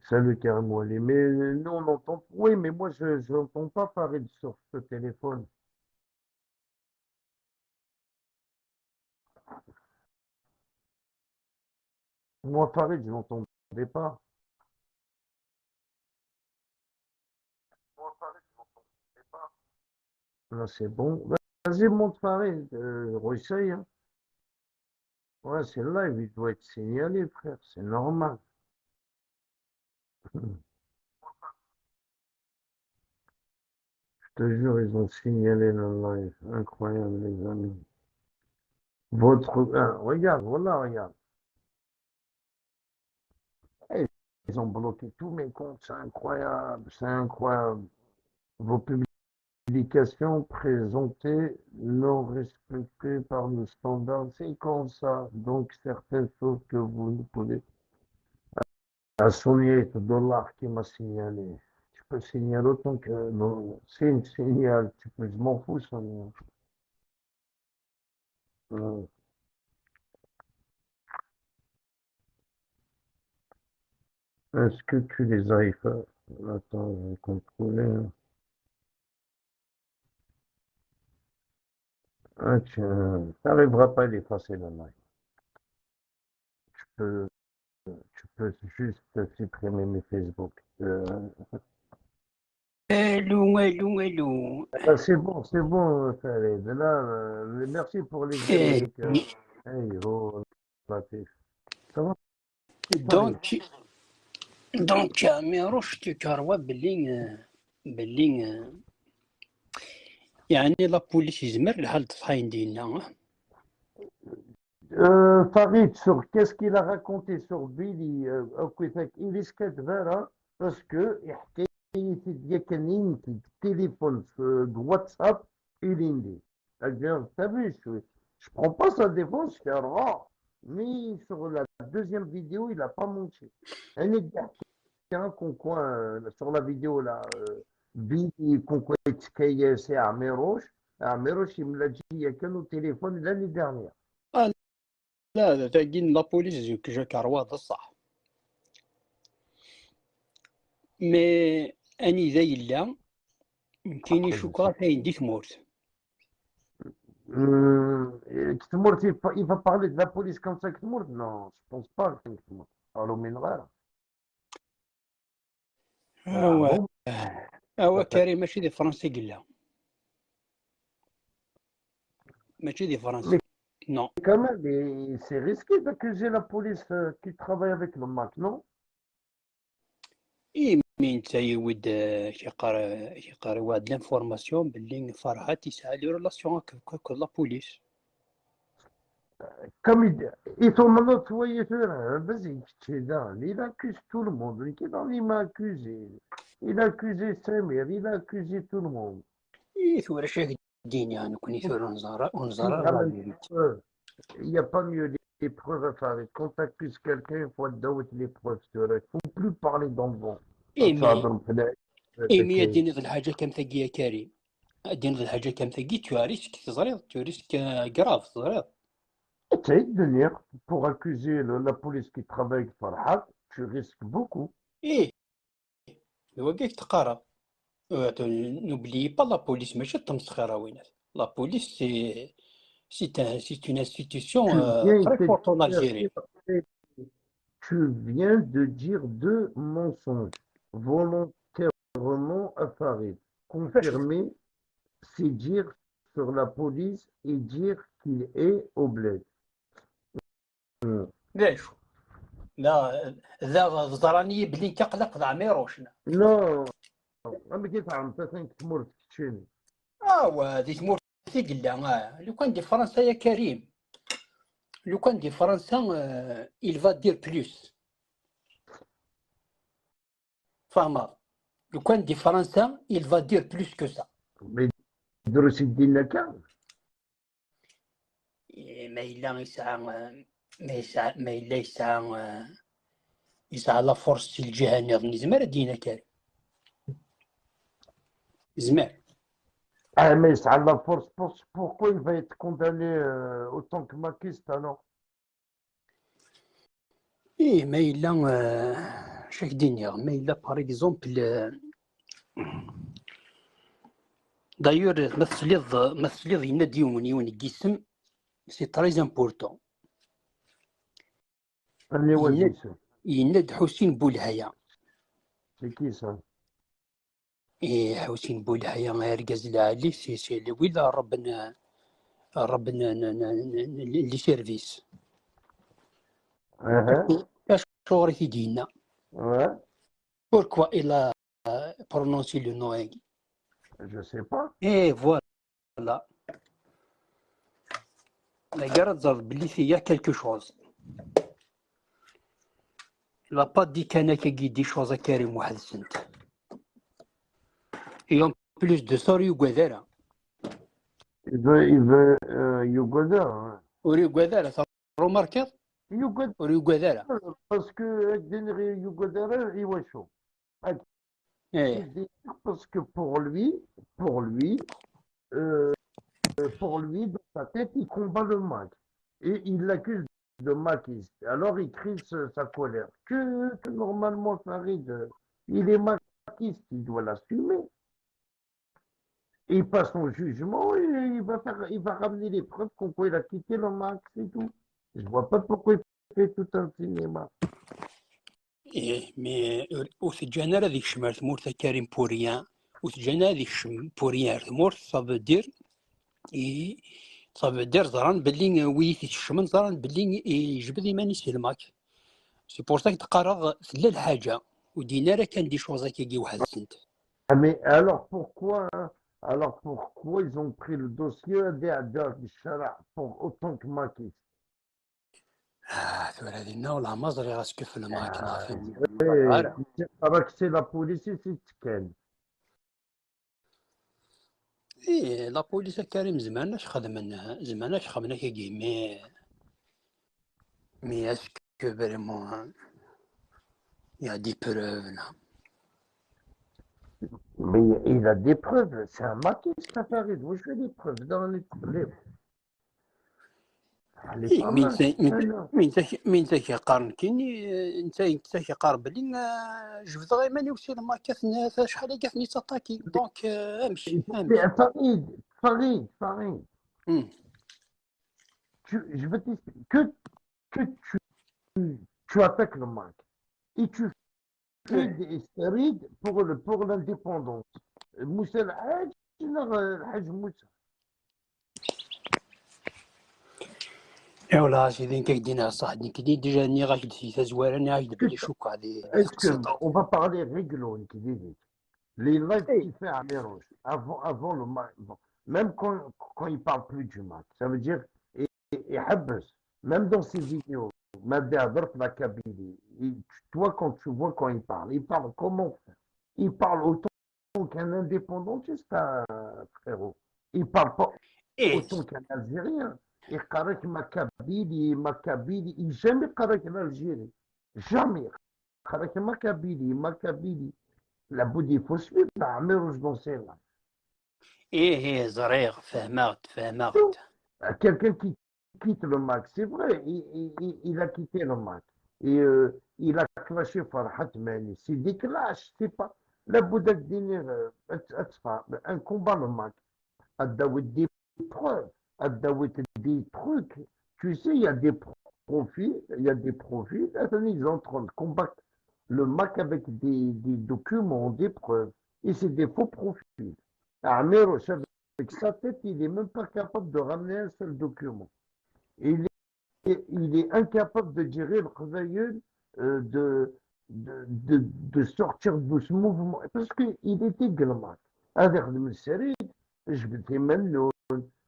Salut Karim Wally. Mais nous, on entend. Oui, mais moi, je n'entends pas Farid sur ce téléphone. Moi, Farid, je l'entendais pas. Moi, Farid, je l'entendais pas. Là, c'est bon. Vas-y, monte Farid. Réessaye, hein. Ouais, c'est live, il doit être signalé, frère. C'est normal. Je te jure, ils ont signalé le live. Incroyable, les amis. Regarde, voilà, regarde. Eh, ils ont bloqué tous mes comptes. C'est incroyable, c'est incroyable. Vos publications présentées non respectées par le standard, c'est comme ça. Donc, certaines choses que vous ne pouvez. À Sonia $, qui m'a signalé. Tu peux signaler autant que. Non, c'est une signal. Tu peux, je m'en fous, Sonia. Euh, Est-ce que tu les as effacés? Attends, je vais contrôler, hein. Ah, tu n'arriveras pas à l'effacer, le live. Tu peux, tu peux juste supprimer mes Facebook. الو الو الو C'est bon, Khaled. Là, merci pour les إيه. diamants. Hey, oh, Latif. Ça va, Farid? دونك ميروش تكاروا باللي يعني لابوليس يزمر لحال الطفاين ديالنا Farid, sur qu'est-ce qu'il a raconté sur Billy Okutek, il est vera parce que il y a quelqu'un qui téléphone sur WhatsApp, il dit. C'est-à-dire, t'as vu, je prends pas sa défense, c'est rare. Mais sur la deuxième vidéo, il n'a pas menti. Un quelqu'un qu'on coin sur la vidéo là, Billy qu'on coin c'est Améroche. Améroche, il me l'a dit il y a qu'un au téléphone l'année dernière. لا تاكين لابوليس جا كاروا هذا الصح مي اني ذا يلا كاين شكرا فين دي تموت Ktemourt, il va parler de la police comme ça, Ktemourt? Non, je pense pas, Ktemourt. Parle من غير. هو Bon, هو كريم ماشي دي فرنسي قلا ماشي دي فرنسي mais نو quand même, c'est risqué d'accuser la police qui travaille avec le MAC, non? اي مين تا يود كيقرا واحد لانفورماسيون باللي فرحات تيسعى لي ريلاسيون هكا لابوليس Comme ils sont maintenant, tu vois, vas-y, il accuse tout le monde. Il m'a accusé. Il a accusé Samir, il a accusé tout le monde. اي ثورة شاك الدين يعني كوني ثورة ونزارة لا فيريتي Il n'y a pas mieux. les preuves à faire. Quand tu accuses quelqu'un, il faut donner les preuves. Il ne faut plus parler dans le vent. ايمي ايمي اديني ذي الحاجه كم ثقي يا كريم اديني ذي الحاجه كم ثقي تو ريسك تزريض تو ريسك كراف تزريض Essaye de venir pour accuser la police qui travaille avec Farhat, tu risques beaucoup. ايه هو كيك تقرا نوبلي با لا بوليس ماشي تمسخيره وينات لا بوليس سي اون انستيتيسيون Tu viens تري de فورت اون dire, الجيري tu viens de dire deux mensonges volontairement à Farid. باش Confirmer, c'est dire sur la police et dire qu'il est au bled. Hmm. باش لا ذا زراني بلي كقلق ذا عميروشنا Non, أما كيف عم تسنك تمر تكتشيني. وهذه تمور ثقيلة لو كان دي فرنسا يا كريم لو كان دي فرنسا il va dire plus فاهمة لو كان دي فرنسا il va dire plus que ça Mais دروس الدين كان. ما إلا يسعى ما إلا يسعى لا فورس الجهة نظن زمر دينا كريم زمر Mais ça la force, pourquoi il va être condamné autant que maquiste alors? إيه ما إلا شاك دينيغ ما إلا باغ إكزومبل دايور مثليض ينادي يون يقسم سي تري امبورطون اللي وزيس. يناد حسين بولهيا C'est qui ça? إيه حسين بولهيا ركز العالي سي اللي ويلا ربنا لي سيرفيس اش شغل يدينا Ouais, بوركوا إلا برونونسي لو نو je sais pas. إيه فوالا لا قرد زرد بلي فيا كالكو شوز لا با دي كان كي دي شوز كريم واحد سنت et en plus de ça يقدر Il veut Yugoda. Hein. وريقدر روماركيض Yugoda, وريقدر parce que Yugoda, il va chaud. ايه Parce que euh, pour lui, dans sa tête, il combat le Mac. Et il l'accuse de maquiste. Alors il crie sa colère. Que normalement, Farid, il est maquiste, il doit l'assumer. Il passe son jugement et il va ramener les preuves qu'on peut il a quitté le Max et tout. Je vois pas pourquoi il fait tout un cinéma. إيه مي وثجانا هذيك الشمال ثمور كريم بوريان وثجانا هذيك بوريان ثمور صاب دير إي صاب دير زران بلي ويثي الشمن زران بلي يجبد يماني سلماك سي بور سا تقرض ثلا الحاجة ودينا راه كان دي شوزا كي واحد السنت Ah, mais alors pourquoi ils ont pris le dossier du Shara pour autant que maquiste? ثورة هذينا ولا مزري غاسكو في الماكينة فهمني راك سي لا بوليس سي تكال. إيه لا بوليس كريم زماناش خدمنا كي مي اسكو فريمون يا دي بروف لا Mais il a des preuves, c'est un maquiste, Farid. Moi, je fais des preuves dans les... Elle est إيه pas mal. من ذاك يقارن كيني انت كيقارن بلي جبد غير ماني وسير ما كاثنا شحال كاثني تاتاكي دونك امشي Farid, je veux t'expliquer que tu attaques le Mac et tu fais des stérides pour l'indépendance. Moussa El Hadj Moussa. ولا سيدي كيدينا صاحبي كي ديجا ني غاش في تزوار انا غاش بلي شوك هذه On va parler réglo, les lives qu'il fait à Méroche, avant le match, bon, même quand il parle plus du match, ça veut dire, et Habs, même dans ses vidéos, la Kabylie, toi quand tu vois quand il parle comment faire? Il parle autant qu'un indépendantiste, frérot. Il parle pas autant qu'un Algérien. يقرأك ماكابيلي ماكابيلي جامي يقرأك الألجيري جامي يقرأك ماكابيلي لابد يفوز في عميروش دونسيلا إيه زريغ فهمت. quelqu'un qui quitte le Mac, c'est vrai, il a quitté le Mac. Et il a clashé Farhat Mani. C'est des clashs, c'est pas. La Bouddha Diner, un combat le Mac. À des preuves, à des trucs. Tu sais, il y a des profils, attendez, ils sont en train de combattre le Mac avec des documents, des preuves. Et c'est des faux profils. Amir, avec sa tête, il n'est même pas capable de ramener un seul document. Il est incapable de gérer le Khazayel, de sortir de ce mouvement. Parce qu'il était Gelmak. Avec le Serid, je vais te même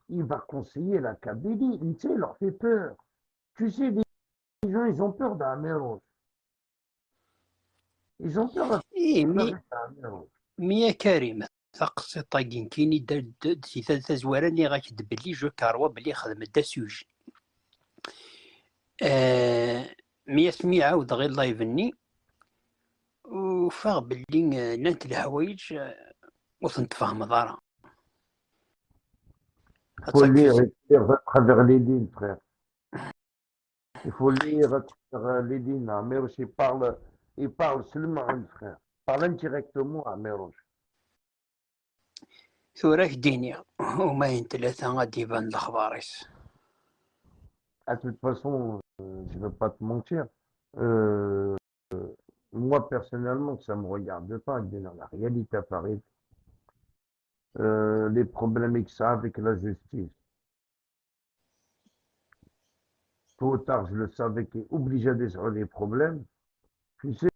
il va conseiller la Kabylie. Tu sais, il leur fait peur. Tu sais, les gens, ils ont peur d'Améros. Ils ont peur إيه d'Améros. مية كريم ثقصي طاقين كيني ثلاثة زواراني غاكد بلي جو كاروا بلي خدم دا سوجي مية سمي عاود غير لايفني وفاغ بلي لانت الحوايج وثنت فاهم ضارا Il faut lire à travers les lignes, frère. Il faut lire à travers les lignes. Améros, il parle seulement à un frère. Il parle indirectement à Améros. ثوراك دينيا وما ثلاثة غادي يبان الأخباريس. De toute façon, je ne vais pas te mentir. Moi, personnellement, ça ne me regarde pas. Dans la réalité à Paris, les problèmes que ça a avec la justice. Tôt ou tard, je le savais qu'il est obligé de résoudre les problèmes. Tu sais,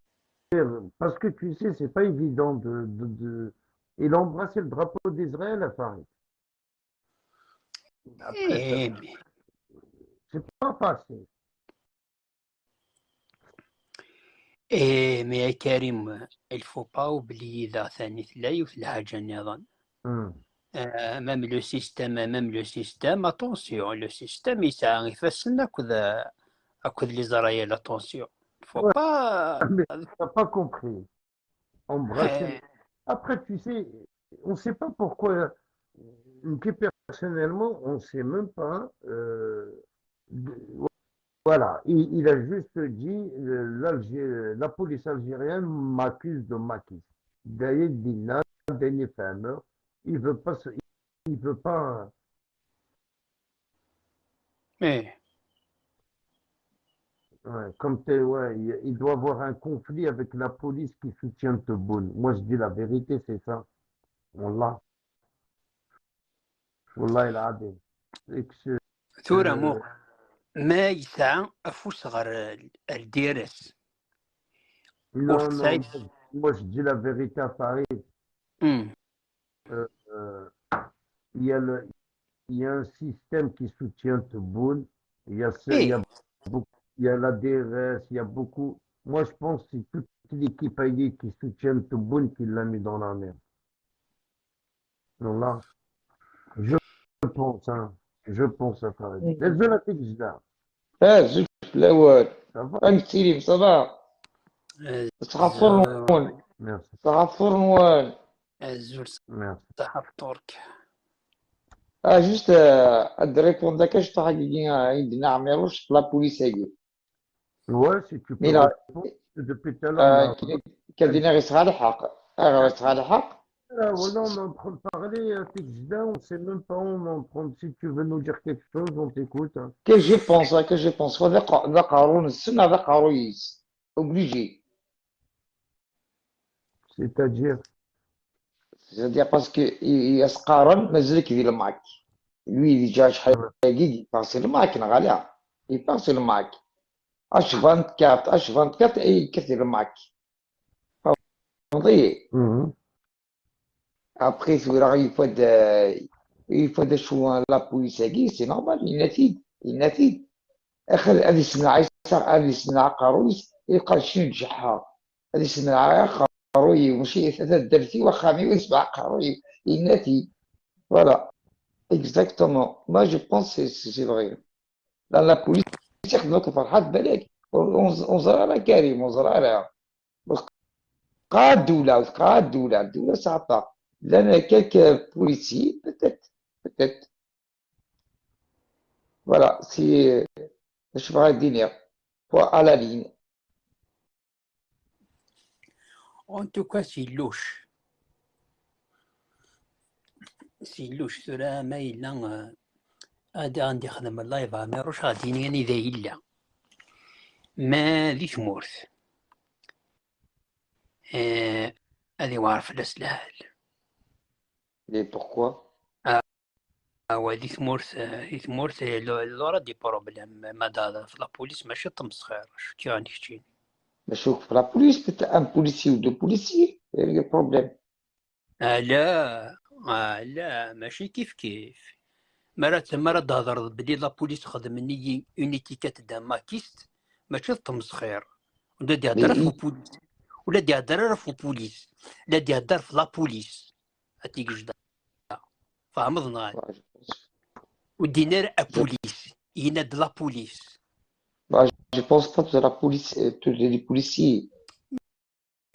parce que tu sais, c'est pas évident Il a embrassé le drapeau d'Israël à Paris. Après, c'est pas facile. مي كريم الفو با وبلي إذا ثاني ثلاثة وثلاث حاجة نظام même le système attention le système يسعى يفسن أكد لي زرايا attention faut pas Mais t'as pas compris. Embrasser. Après, tu sais, on ne sait pas pourquoi. Personnellement, on ne sait même pas. Voilà, il a juste dit la police algérienne m'accuse de maquis. D'ailleurs, Dina, Farmer, il veut pas, il veut pas. Ouais, comme il doit avoir un conflit avec la police qui soutient Tebboune. Moi, je dis la vérité, c'est ça. Wallah, il a dit. ثورة مو ما يسعى أفوس غير الديرس. Non, moi je dis la vérité à Paris. Il y a un système qui soutient Tebboune. Il y a la DRS, il y a beaucoup. Moi je pense que c'est toute l'équipe alliée qui soutient Tebboune qui l'a mis dans la merde. Donc là, je pense à Paris. Désolé à Tijda. زوج في الأول أنتي صباح تغفرون تغفرون الزول صاحب ترك juste de répondre à quelque chose حقيقي عندنا عميروش لا بوليس هي Ouais, si tu peux répondre depuis tout à l'heure. كدينا غير صغار الحق غير صغار الحق Voilà, on est en train de parler, Tijda, on ne sait même pas, on est en train de, si tu veux nous dire quelque chose, on t'écoute. Que je pense هذا قارون السنة هذا قارويس obligé. C'est-à-dire parce que يسقارن مازال كيدير معك lui il جا شحال كي يباسي معك غالية يباسي معك اش 24 اي كثير معك فهمتي après il faut شو لا بوليس هكي سي نورمال ينفيد اخر هذه السنة عايشة هذه السنة قارويس يبقى شنو نجحها هذه السنة قاروي ماشي ثلاثة درتي وخامي ويسبع قاروي يناتي فوالا Exactement. Moi, je pense que c'est vrai. Dans la police, يخدموا كفرحات بالك وزرا راه كريم وزرا راه وتقاد الدولة صعبة لأن كيك بوليسي peut-être voilà si je ferai الدنيا à la ligne. En tout cas, سيلوش ثرا ما إلا غادي يخدم اللايف ميروش غادي يعني إذا إلا ما ذي ثمورث هذي وعرف الأسلحة Et pourquoi? وهذي ثمورث لورا دي بروبليم ما دادا في لابوليس ماشي تمسخير شتي غادي شتي Mais je trouve que la police, peut-être un policier ou deux policiers, il y a un problème. لا لا ماشي كيف مرات تهضر بلي لابوليس تخدم ني اونيتي كتدا ماكيست ماشي تمسخير ولا دي هضره في Mais بوليس ولا دي هضره في بوليس لا دي هضر في لابوليس هاتيك جدا فهمضنا bah, ودينار je, بوليس يناد لابوليس bah, je pense pas que la police, tous les policiers.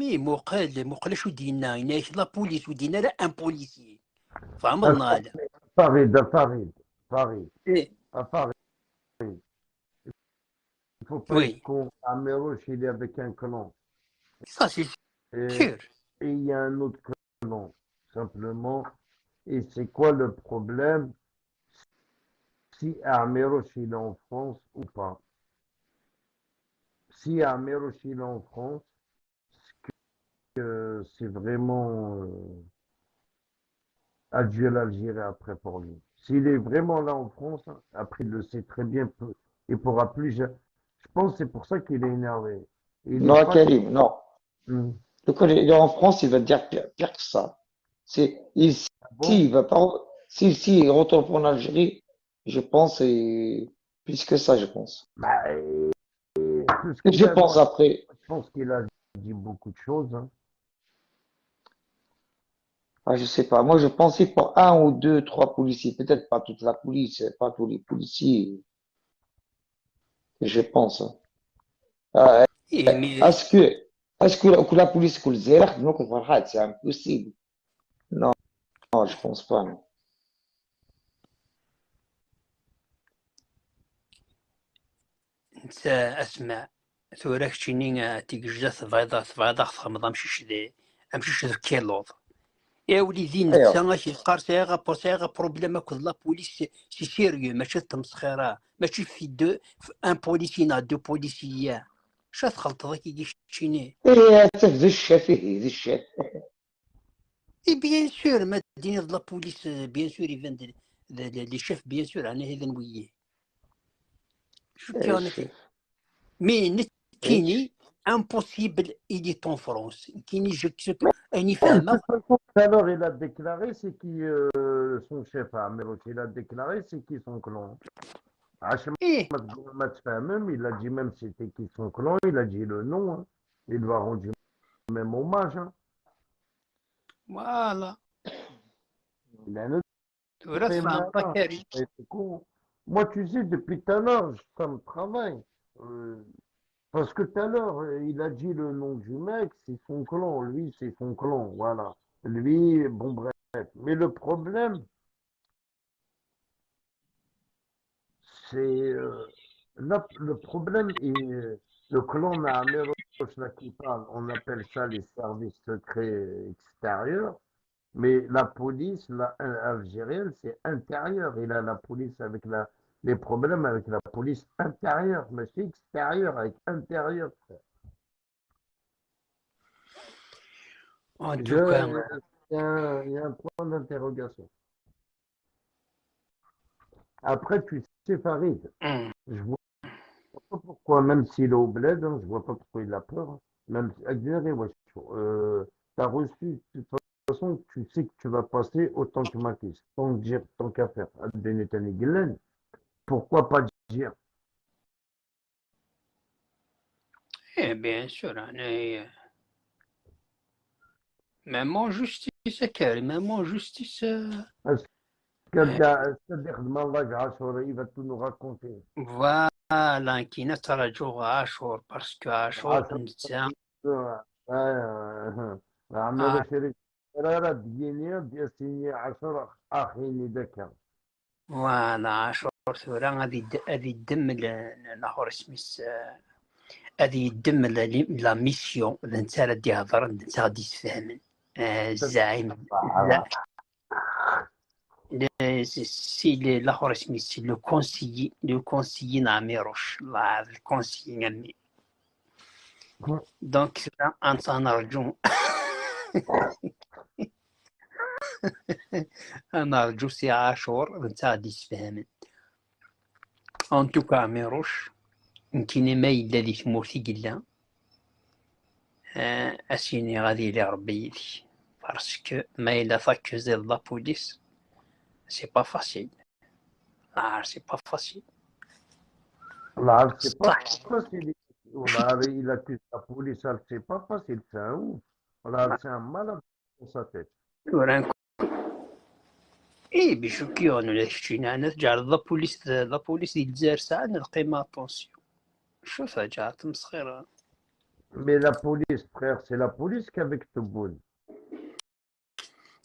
مي موقع شو دينا يناش لابوليس ودينار ان بوليسي Ah, فهمضنا هذا Farid, ايه Farid, il faut pas être وي con. Améroche, il est avec un clan. سا سي Et, سير et il y a un autre clan, simplement. Et c'est quoi le problème si Améroche, il est en France ou pas? Si Améroche, il est en France, c'est vraiment adieu l'Algérie après pour lui. S'il est vraiment là en France, après il le sait très bien, il pourra plus. Je pense que c'est pour ça qu'il est énervé. Il n'est Non, pas. Karim, non. Hmm. Le collègue en France, il va dire pire que ça. Ah Si, bon? il va pas, si il retourne en Algérie, je pense, et plus que ça, je pense. Bah, tout ce Je qu'il a dit, pense après. je pense qu'il a dit beaucoup de choses, hein. Ah, je sais pas. Moi, je pensais pour un ou deux, trois policiers. Peut-être pas toute la police, pas tous les policiers. Je pense. Ah, ايه مي est-ce que, est-ce que la police coule zéro, donc c'est impossible. Non, non, je pense pas. Non. اسمع ثورك شيني تيجي ثفايضة تخمض امشيش ذا كيلوض يا وليدي D'ailleurs, نتا غاشي قار سايغا بروبليم كود لا بوليس سي سيريو ماشي تمسخيرة ماشي في ان بوليسينا دو بوليسيا شا تخلط ذاك يجي شيني et ذي الشيف ذي الشيف. اي بيان سور ما ديني لا بوليس بيان سور يفان لي شيف بيان سور انا هذا نوييه شو كانت مي Oui. نتيني امبوسيبل il est en France كيني جبت اني De toute فاهمه façon, tout à l'heure, il a déclaré c'est qui son chef à Améroche. Il a déclaré c'est qui son clan. Hachem ايه même, il a dit même c'était qui son clan, il a dit le nom, hein. Il lui a rendu même hommage, hein. فوالا Il a ثورة fait فهمت malin. كاري C'est con. Moi, tu sais, depuis tout à l'heure, ça me travaille. Euh, Parce que tout à l'heure, il a dit le nom du mec, c'est son clan. Lui, c'est son clan. Voilà. Lui, bon, bref. Mais le problème, c'est. Là, le problème est. Le clan Nahamer, là qui parle, on appelle ça les services secrets extérieurs. Mais la police, algérienne, c'est intérieur. Il a la police avec les problèmes avec la police intérieure, mais c'est extérieur avec intérieur. ان توكا Je, il y a un point d'interrogation. Après, tu sais, Farid, je vois pas pourquoi, même s'il est au bled, hein, je vois pas pourquoi il a peur, hein. Même si, exagéré, ouais, t'as reçu, de toute façon, tu sais que tu vas passer autant que Makis. Tant qu'à faire. Abdel Glen, pourquoi pas dire? ايه بيان سور انا مامون جوستيس كاري مامون جوستيس C'est-à-dire demain, là, Ashura, il va tout nous raconter. فوالا كي نترجو عاشور باسكو عاشور Ashura, نتا عمرو شريف راه دينيا ديال سيني عشرة أخيني ذاك. فوالا عاشور ثورة غادي يدم لاخر سميس غادي يدم لا ميسيون نتا غادي يهضر نتا غادي يتفاهم الزعيم سي لاخر سميس لو كونسيي نعميروش الله عارف الكونسيي نعمي دونك انت نرجو نرجو سي عاشور نتا غادي يتفاهم ان توكا عميروش يمكن ما يلا دي تمورتي قلا اسيني غادي لي ربي يدي باسكو ما يلا فاكوزي لا بوليس سي با فاسيل سي با فاسيل Là, c'est pas صح facile. Là, il accuse la police, c'est pas facile, c'est un ouf. Là, c'est un malade dans sa tête. ورانك اي بشكيون ولا شتينا انا تجعل لا بوليس ديال الجزائر ساعه القيمه طونسيون شوفها جات مسخره Mais la police, frère, c'est la police qui est avec Tebboune.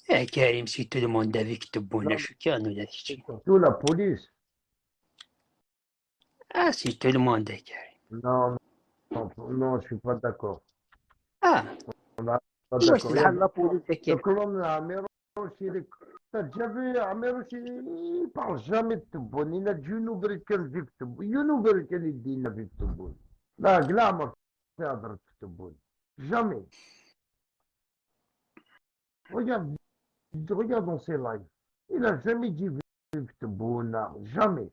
يا كريم سي تو الموند افيك تبونا Non, شكيون ولا c'est شتي surtout la police. سي تو الموند يا كريم Non, non, non, je suis pas d'accord. On n'est pas واش d'accord. Il y a الحال لا بوليس يا le كريم colonel Amero Chiri. T'as déjà vu Amero Chiri? Il parle jamais de Tebboune. Il a dit une nouvelle qu'elle vit Tebboune. Une nouvelle qu'elle dit il a vu Tebboune. Là, glamour, c'est à dire Tebboune. Jamais. Regarde, regarde dans ses lives. Il n'a jamais dit vive Tebboune. Jamais.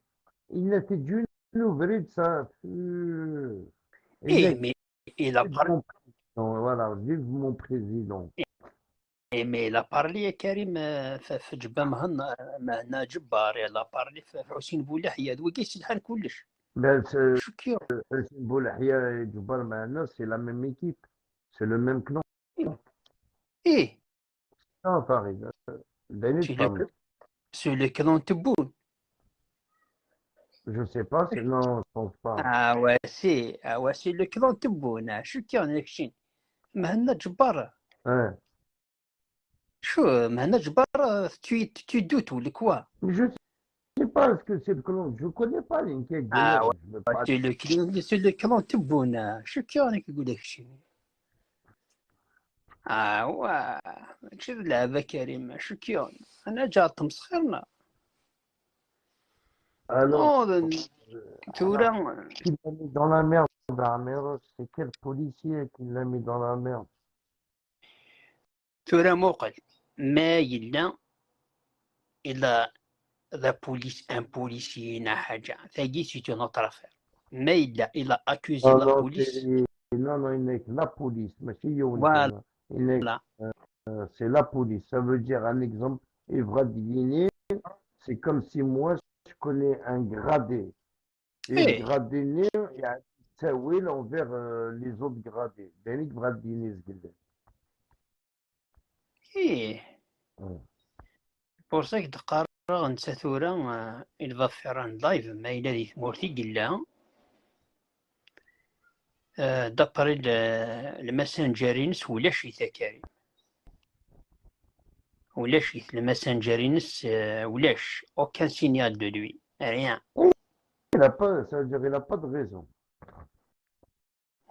Il a dit une nouvelle de ça. Il a ايه dit مي الى vive mon président. Voilà, vive mon président. مي لا بارلي يا كريم في جبه مهنا جبار لا بارلي في حسين بولحية وكيس الحال كلش Ben, شو كيو Boulahia et Djoubal Mahana, c'est la même équipe. C'est le même clan. ايه Non, Farid. Benny Fam. سو لو كلون تبون Je sais pas, non, je pense pas. واسي لو كلون تبون شو كيو نكشين مهنا جبار Hein. شو مهنا جبار tu doutes ou quoi Mais je sais pas ce que c'est le clan. Je connais pas l'Inquiet Guénière. Je veux pas. سو لو كلون تبون شو كيو انا كيقول لك شي وا شو اللعبة كريم شو كيون انا جات تمسخرنا Alors, تورا qui l'a mis dans la merde, Améros? C'est quel policier qui l'a mis dans la merde? تورا موقل ما يلا إلا ذا بوليس ان بوليسي حاجة ثاقي سي تو نوتر افير ما يلا إلا اكوزي لا Non, بوليس non, il n'est que la police. Mais si فوالا il n'est c'est la police. Ça veut dire un exemple. Evrad Guinée, c'est comme si moi, je connais un gradé. Et le ايه gradé né, il y a un tawil envers les autres gradés. Ben, Evrad Guinée, ce qu'il est. ايه Ouais. بورصك تقرر نتا ثورا إل فا فير ان لايف ما إلا دي ثمورتي قلا دابري الماسنجرينس ولا شي كريم ولاش الماسنجرينس ولاش اوكان سينيال دو لوي ريان Il n'a pas, ça veut dire il n'a pas de raison.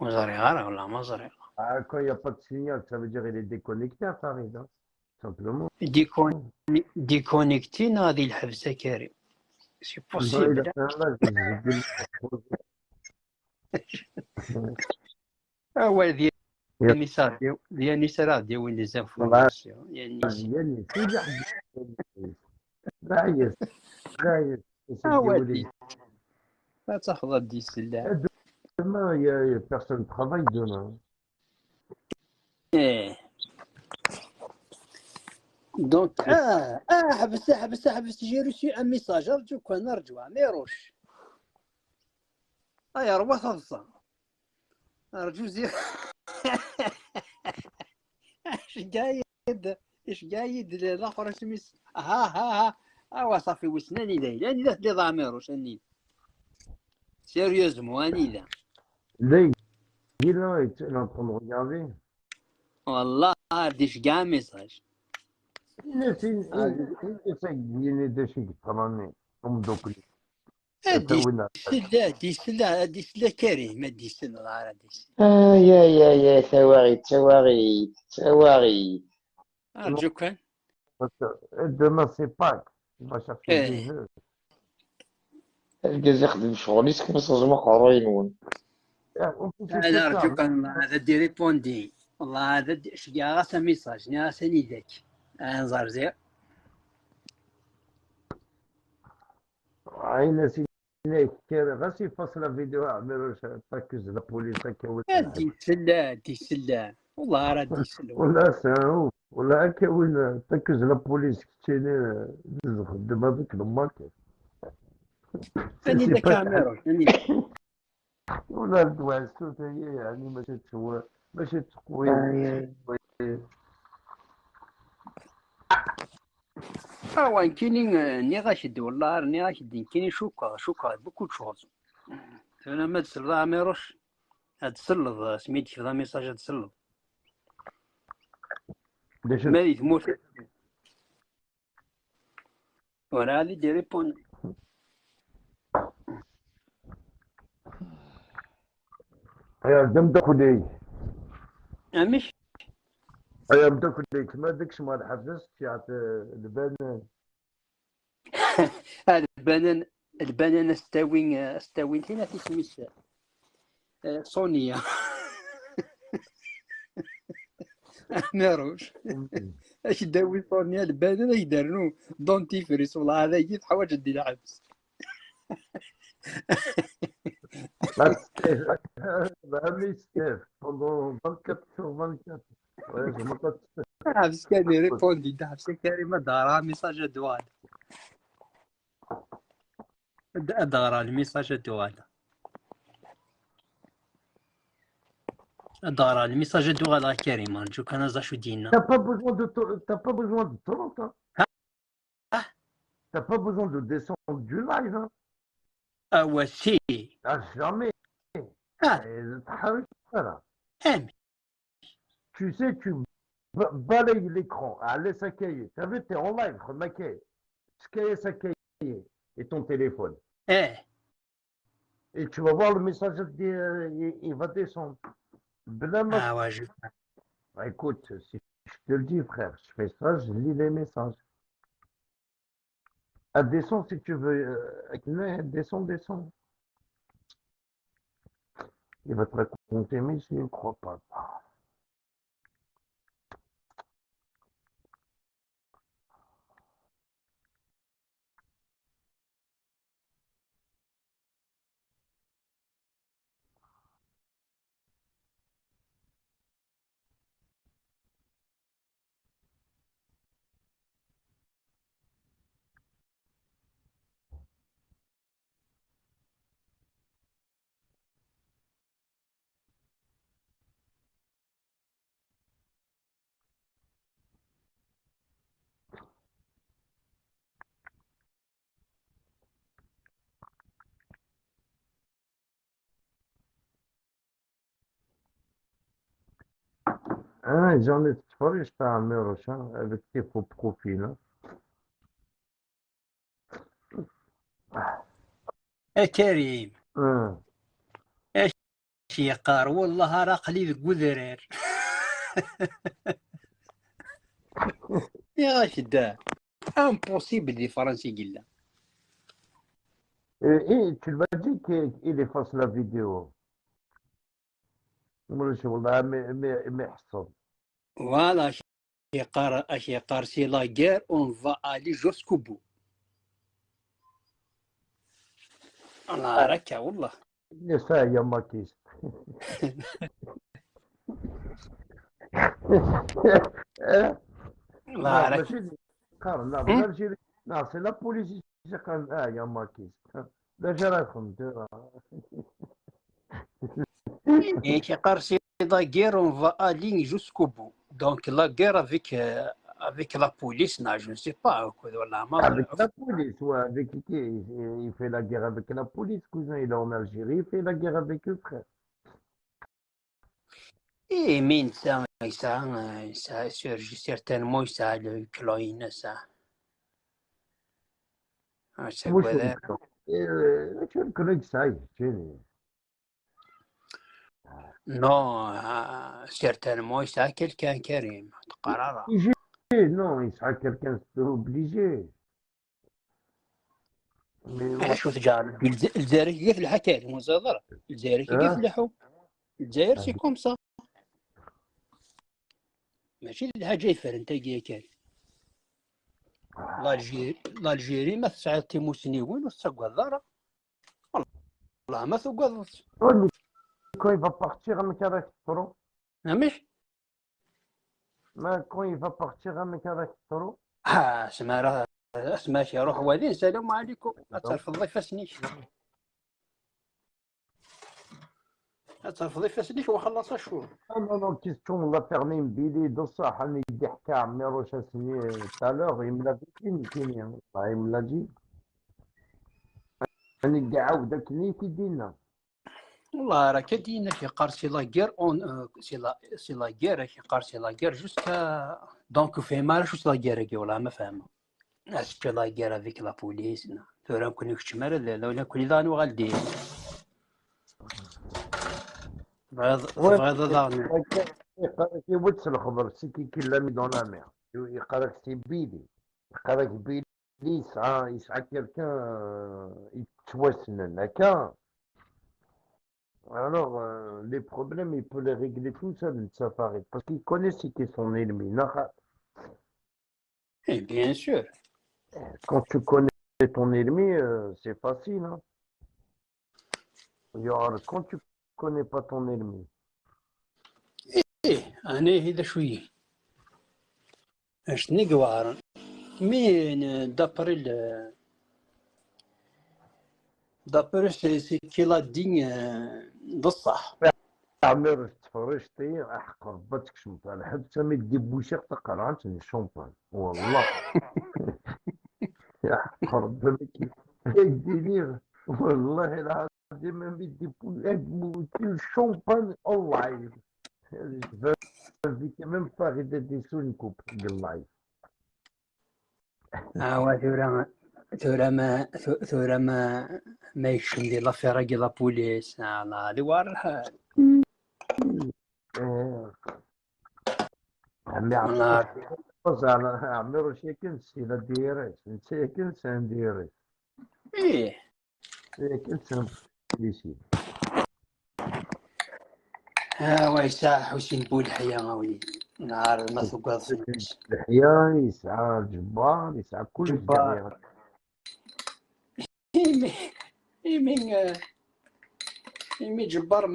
وزاري غار ولا ما زاري Ah, quand il n'y a pas de signal, ça veut dire il est déconnecté à Paris, hein, simplement. ديكونيكتي هذه الحبسة كريم سي Non, il a بوسيبل fait un live, j'ai dit, هو il ديال نساء ديال لي a زانفورماسيون ديال نيسي يعني في واحد رايس رايس هو يسجلوا دي لي. لا تاخذ دي السلاح Demain, il y a personne travaille demain. ايه دونك حبس جي روسي ان ميساج ارجوك نرجع ما يروش يا ربا تفصل ارجو زي ايش قايد الاخر سميس ها صافي وسناني لا اللي ضاميروش اني سيريوزمون اني Là, il est en train de regarder. والله عنديش كاع ميساج Il essaie de chez Tamani, comme donc. هادي تسوينا سلا كريم هادي سلا العار هادي يا ثواغيت ثواغيت ثواغيت. ارجو كان demain c'est Pâques. Il va chercher des ايه œufs. الجاز يخدم شغل يسكن يصوز مقرين ون. En plus, c'est انا ça. ارجو كان هذا دي ريبوندي والله هذا شقا غاسا ميساج ناسني ذاك انظر زير Il غاسي يفصل الفيديو عملوا تاكز لا بوليس كاول هادي سلا والله راه دي سلا ولا ساعو ولا كاول تاكز لا بوليس كتيني نخدم هذاك الماركت اني ذا كاميرا اني ولا الدواء السود هي يعني ماشي تقوي وين كاينين ني غاشد والله راني غاشد كاينين شوكا بوكو تشوز انا ما تسلط ميروش هاد تسلط سميت كذا ميساج هاد تسلط مالي تموت وراه لي دي ريبون يا دم دخلي مش يا دخلي ما داكش ما الحفظ يعطي البنان هاد البنان استوين فينا في سميت صونيا ماروش اش داوي صونيا البنان اش دارنو دونتيفريس والله هذا يجي حوايج ديال العبس بعمل ستيف 24 sur 24 عبس كان يريبوندي عبس كريمه دارها ميساج دوال دارها الميساج دوال دارها الميساج دوال كريمه نرجوك انا زاشو دينا T'as pas besoin de temps, toi. T'as pas besoin de descendre du live, hein. وسي Jamais. Voilà. Tu sais, tu balayes l'écran. Allez, ça cahier. T'as vu, t'es en live, remarquez. Ça cahier et ton téléphone. Et tu vas voir le message, il va descendre. Écoute, si je te le dis, frère, je fais ça, je lis les messages. Descends si tu veux. Descends. Il va te raconter, mais je ne crois pas. J'en ai trouvé, je fais un mur avec tes faux profils. كريم اش يقار والله راه قليل قذرير يا شدا امبوسيبل دي فرنسي قلا Et tu m'as dit qu'il efface la vidéo. Moi, je والله mais حصل. فوالا اش يقار سي لا غير اون فا الي جوسكو بو الله راكا والله Ça, il y a ma question. الله راكا لا بالجيري لا سي لا بوليس قال يا ما question. لا جراكم اش يقار سي لا غير اون فا الي جوسكو بو دونك لا غير افيك avec la police, non, je ne sais pas. Voilà, Avec la police, ouais, avec qui? Il fait la guerre avec la police, cousin. Il est en Algérie, il fait la guerre avec eux, frère. et mine ça, certainement, ça, le cloïne, ça. C'est مش quoi là? شو الكوليج ساي شنو Non, certainement, ça, quelqu'un Karim. قرارة. يجي non il sera quelqu'un c'est obligé mais شو تجار الجزائر كيف الحكاية المزادرة الجزائر كيف hein لحو الجزائر سي كوم سا ماشي الحاجة يفر انت كان الجيري ما تسعى تيموسني وين وتسقى الضارة والله ما تقضت قول quand il va partir avec avec trop مش ما quand il va partir avec avec trop اسمع اسمع شي روح وادين السلام عليكم تعرف الضيفة سنيش تعرف الضيفة سنيش وخلص الشهور non question la fermer بيدي بصح اللي يحكي عمي روش سني تالور يملا فيكين كينيا يملا جي انا قاعد داكني في دينا والله راه كدينا كي قار سي لا غير اون سي لا غير كي قار سي لا غير جوسكا دونك فهمها شو سي لا غير كي والله ما فاهمه اسكو لا غير افيك لا بوليس تورا كوني كشمال لا ولا كوني دانو غالدي بغيض دانو يقرأ في واتس الخبر سيكي كي لامي دون لا مير يقرأ سي بيدي يقرأ بيدي يسعى كيلكان يتوسنن هكا alors les problèmes il peut les régler tout seul de Safari parce qu'il connaît ce qu'est son ennemi اي بيان سور quand tu connais ton ennemi c'est facile hein. Alors, quand tu connais pas ton ennemi ايه انا هذا شويه اش نقوار مين دابري سي كي لا دين بصح عمر تفرجتي احق ربتك شمطان حتى ما تدي بوشيق تقرا عن الشامبان والله يا حق ربك يديني والله العظيم ما بدي بوشيق الشامبان الله فيك même pas arrêter sous une coupe de live ثورة ما يكشم دي لا فراقي لا بوليس لا لي وار الحال عمي عمي روشيكن سي لا ديريس نسيكن سان ديريس ايه سيكن سان ديسي ويساع حسين بولحية غاوي نهار ما تقاض الحياة يسعى الجبار يسعى كل الجميع يمي جبار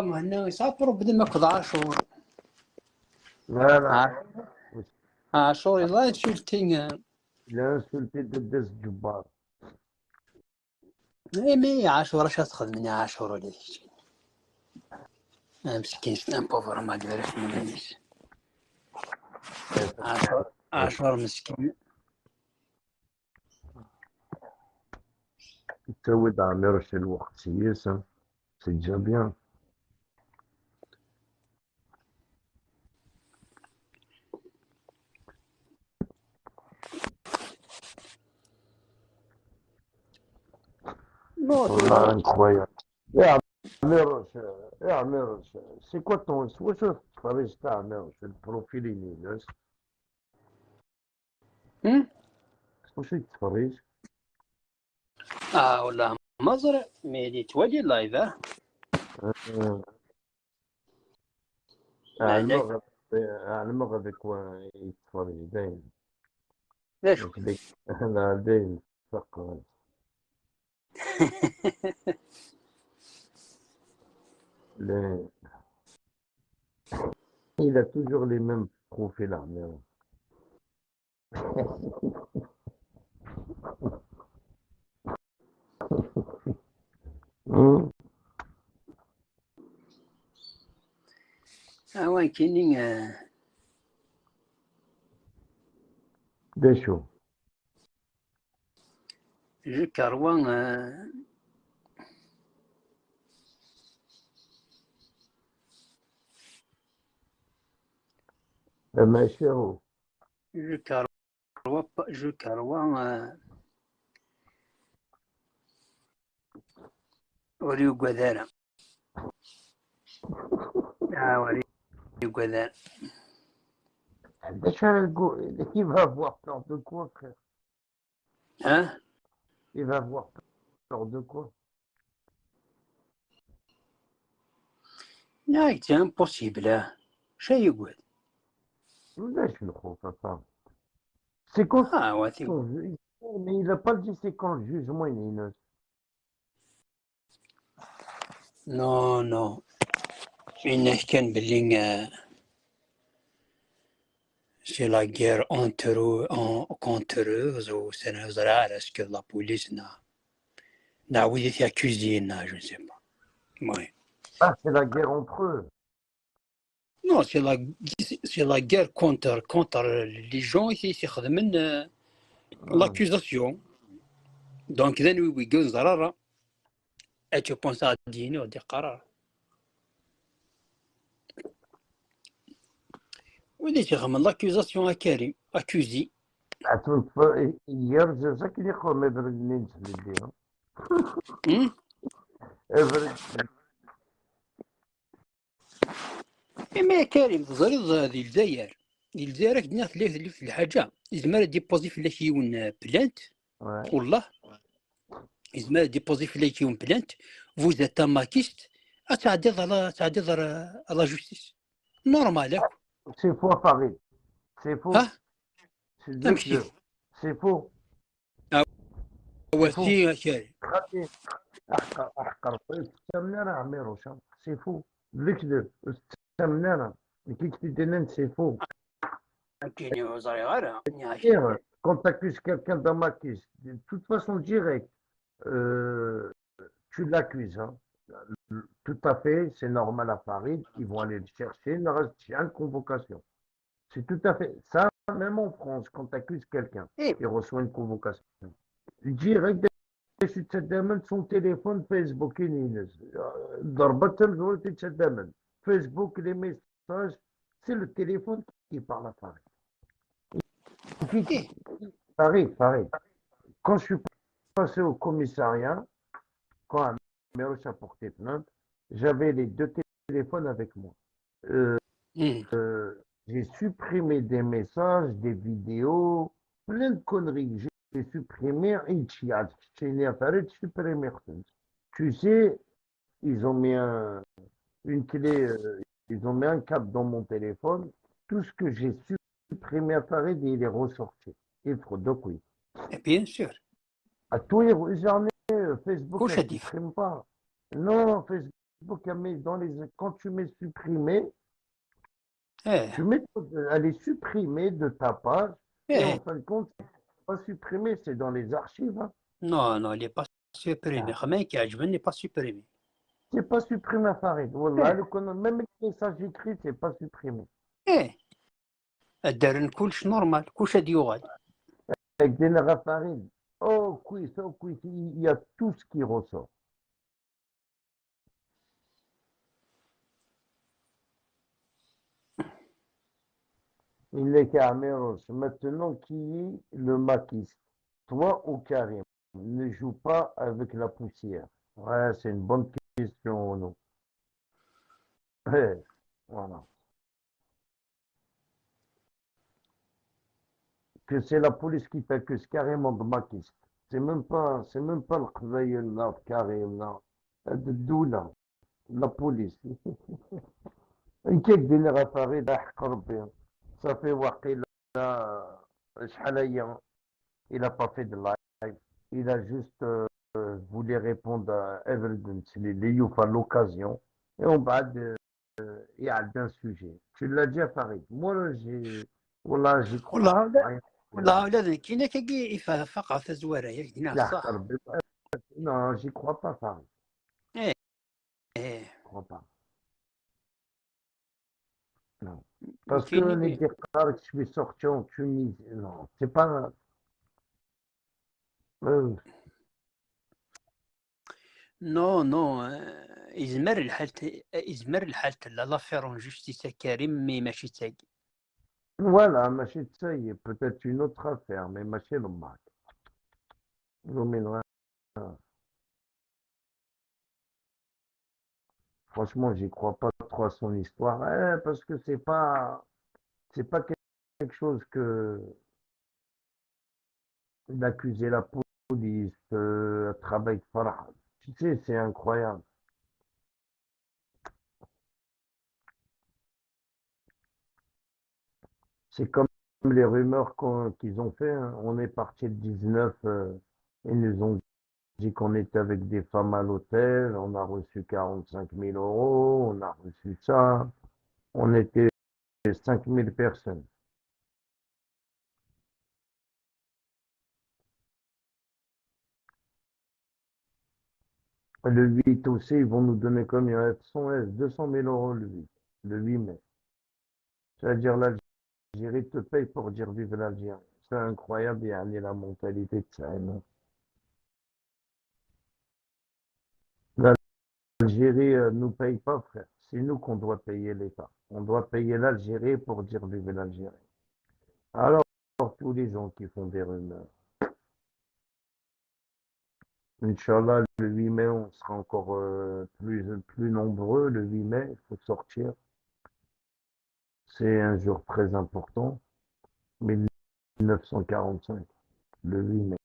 مهنا يصابرو بدا ما كض 10 لا عاشور لا تشوفتين لا سلطي ضد الجبار مي عاشور اش تخدمني عاشور ولا شي مسكين سنان بوفر ما قدرش منيش عاشور مسكين تسوي عمير شي الوقت سياسة سي ديجا بيان والله انكرويابل يا عمير سي كوا طون واش تفرج تاع عمير في البروفيل ينينس واش تفرج ولا مزرع ميدي تولي لايف على هذاك يتفرج دايما ليش لا دايما فقط il a toujours les mêmes profils là mais كاروان كيني ده شو جو كاروان ماشي هو جو كاروان وريو قذارة وريو قذارة ده شو il va avoir peur de quoi frère ها il va avoir peur de quoi لا c'est impossible شو يقول ليش الخوف attends c'est quand وثيق mais il a pas dit c'est quand le jugement il est innocent نو إنه كان باللي سي لا غير contre eux ou c'est est-ce que la police n'a oui été accusé je ne sais pas ouais. ah c'est la guerre entre eux Non, c'est la guerre contre les gens qui يخدمن l'accusation. Donc then we go زرارة et tu penses à ديني ودي قرار ودي تخمن l'accusation à كريم accusé hier c'est ça qu'il dit mais برد ننسى ما كريم تزريض ديال الجزائر كدنا اللي في الحاجة يزمر ديبوزي في لاشيون بلانت والله يزمر ديبوزي في لاشيون بلانت vous êtes un maquiste تعديض على justice normal c'est faux Farid c'est faux c'est faux وسي كريم احقر استمنانا عميرو شام سي فو بالكذب استمنانا كي كتدينا سي فو كاين غير quand t'accuses quelqu'un d'un maquis de toute façon direct tu l'accuses hein. Tout à fait c'est normal à Paris ils vont aller le chercher il reste une convocation c'est tout à fait ça même en France quand t'accuses quelqu'un il reçoit une convocation direct تتدامن son téléphone Facebook ضربت الزول تتدامن Facebook les messages c'est le téléphone qui parle à Paris quand je suis passé au commissariat quand Améroche a porté plainte j'avais les deux téléphones avec moi j'ai supprimé des messages des vidéos plein de conneries j'ai supprimé tu sais ils ont mis une clé ils ont mis un câble dans mon téléphone tout ce que j'ai supprimé à Farid il est ressorti il faut donc oui bien sûr à tous les j'en ai Facebook ne supprime pas non Facebook quand tu mets supprimé tu mets elle est supprimée de ta page et en fin de compte pas supprimé, c'est dans les archives. Hein. Non, il n'est pas supprimé. Il n'est pas supprimé. C'est pas supprimé à Farid. Voilà, même les messages écrits, c'est pas supprimé. الدرن كلش نورمال كلش هادي يوغال. Avec des Farid. Oh, il y a tout ce qui ressort. Il est Cameros. Maintenant, qui est le maquiste? Toi ou Karim? Ne joue pas avec la poussière. Ouais, c'est une bonne question, non? Voilà. Que c'est la police qui t'accuse carrément de maquiste. C'est même pas le Khzaïl, là, Karim, là. D'où là? La police. Inquiète de réparer Farid, ça fait Waqil, il n'a pas fait de live. Il a juste voulu répondre à Evidence, les youth à l'occasion. Et on va il y a un sujet. Tu l'as dit à Farid. Moi, j'y crois. والله كاين كي فقط تزواره ياك صح non j'y crois pas Farid je crois pas Non. Parce que كاين les dire que je suis sorti en Tunisie, non, c'est pas. euh, نو نو يزمر الحال لا لافير اون جوستيس كريم مي ماشي تاكي. voilà, machin de ça, il y a peut-être une autre affaire, mais machin le marque. Franchement, j'y crois pas trop à son histoire, parce que c'est pas quelque chose que d'accuser la police, travail de Farah. Tu sais, c'est incroyable. C'est comme les rumeurs qu'ils ont fait, hein. On est parti le 19, ils nous ont dit qu'on était avec des femmes à l'hôtel, on a reçu 45 000 euros, on a reçu ça, on était 5 000 personnes. Le 8 aussi, ils vont nous donner combien? 200 000 euros le 8 mai. C'est-à-dire l'Algérie te paye pour dire vive l'Algérie. C'est incroyable, yani, la mentalité de ça, hein. L'Algérie nous paye pas, frère. C'est nous qu'on doit payer l'État. On doit payer l'Algérie pour dire vive l'Algérie. Alors, tous les gens qui font des rumeurs, Inch'Allah, le 8 mai, on sera encore plus nombreux. Le 8 mai, il faut sortir. C'est un jour très important. 1945, le 8 mai.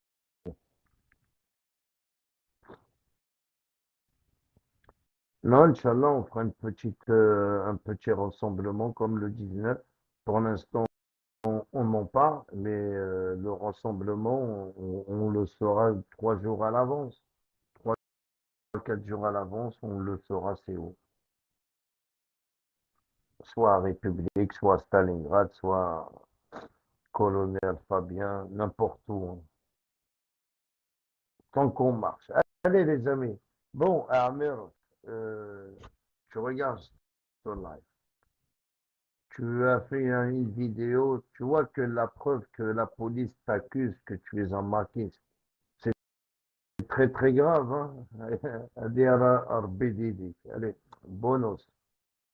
Non, Inch'Allah, on fera un petit rassemblement comme le 19. Pour l'instant, on en parle, mais le rassemblement, on le saura 3 jours à l'avance. 3, 4 jours à l'avance, on le saura c'est où. Soit à République, soit à Stalingrad, soit Colonel Fabien, n'importe où, hein. Tant qu'on marche. Allez les amis. Bon, Amir, euh, tu regardes ton live. Tu as fait une vidéo, tu vois que la preuve que la police t'accuse que tu es un maquis, c'est très très grave, hein. Allez, Allez, bonus.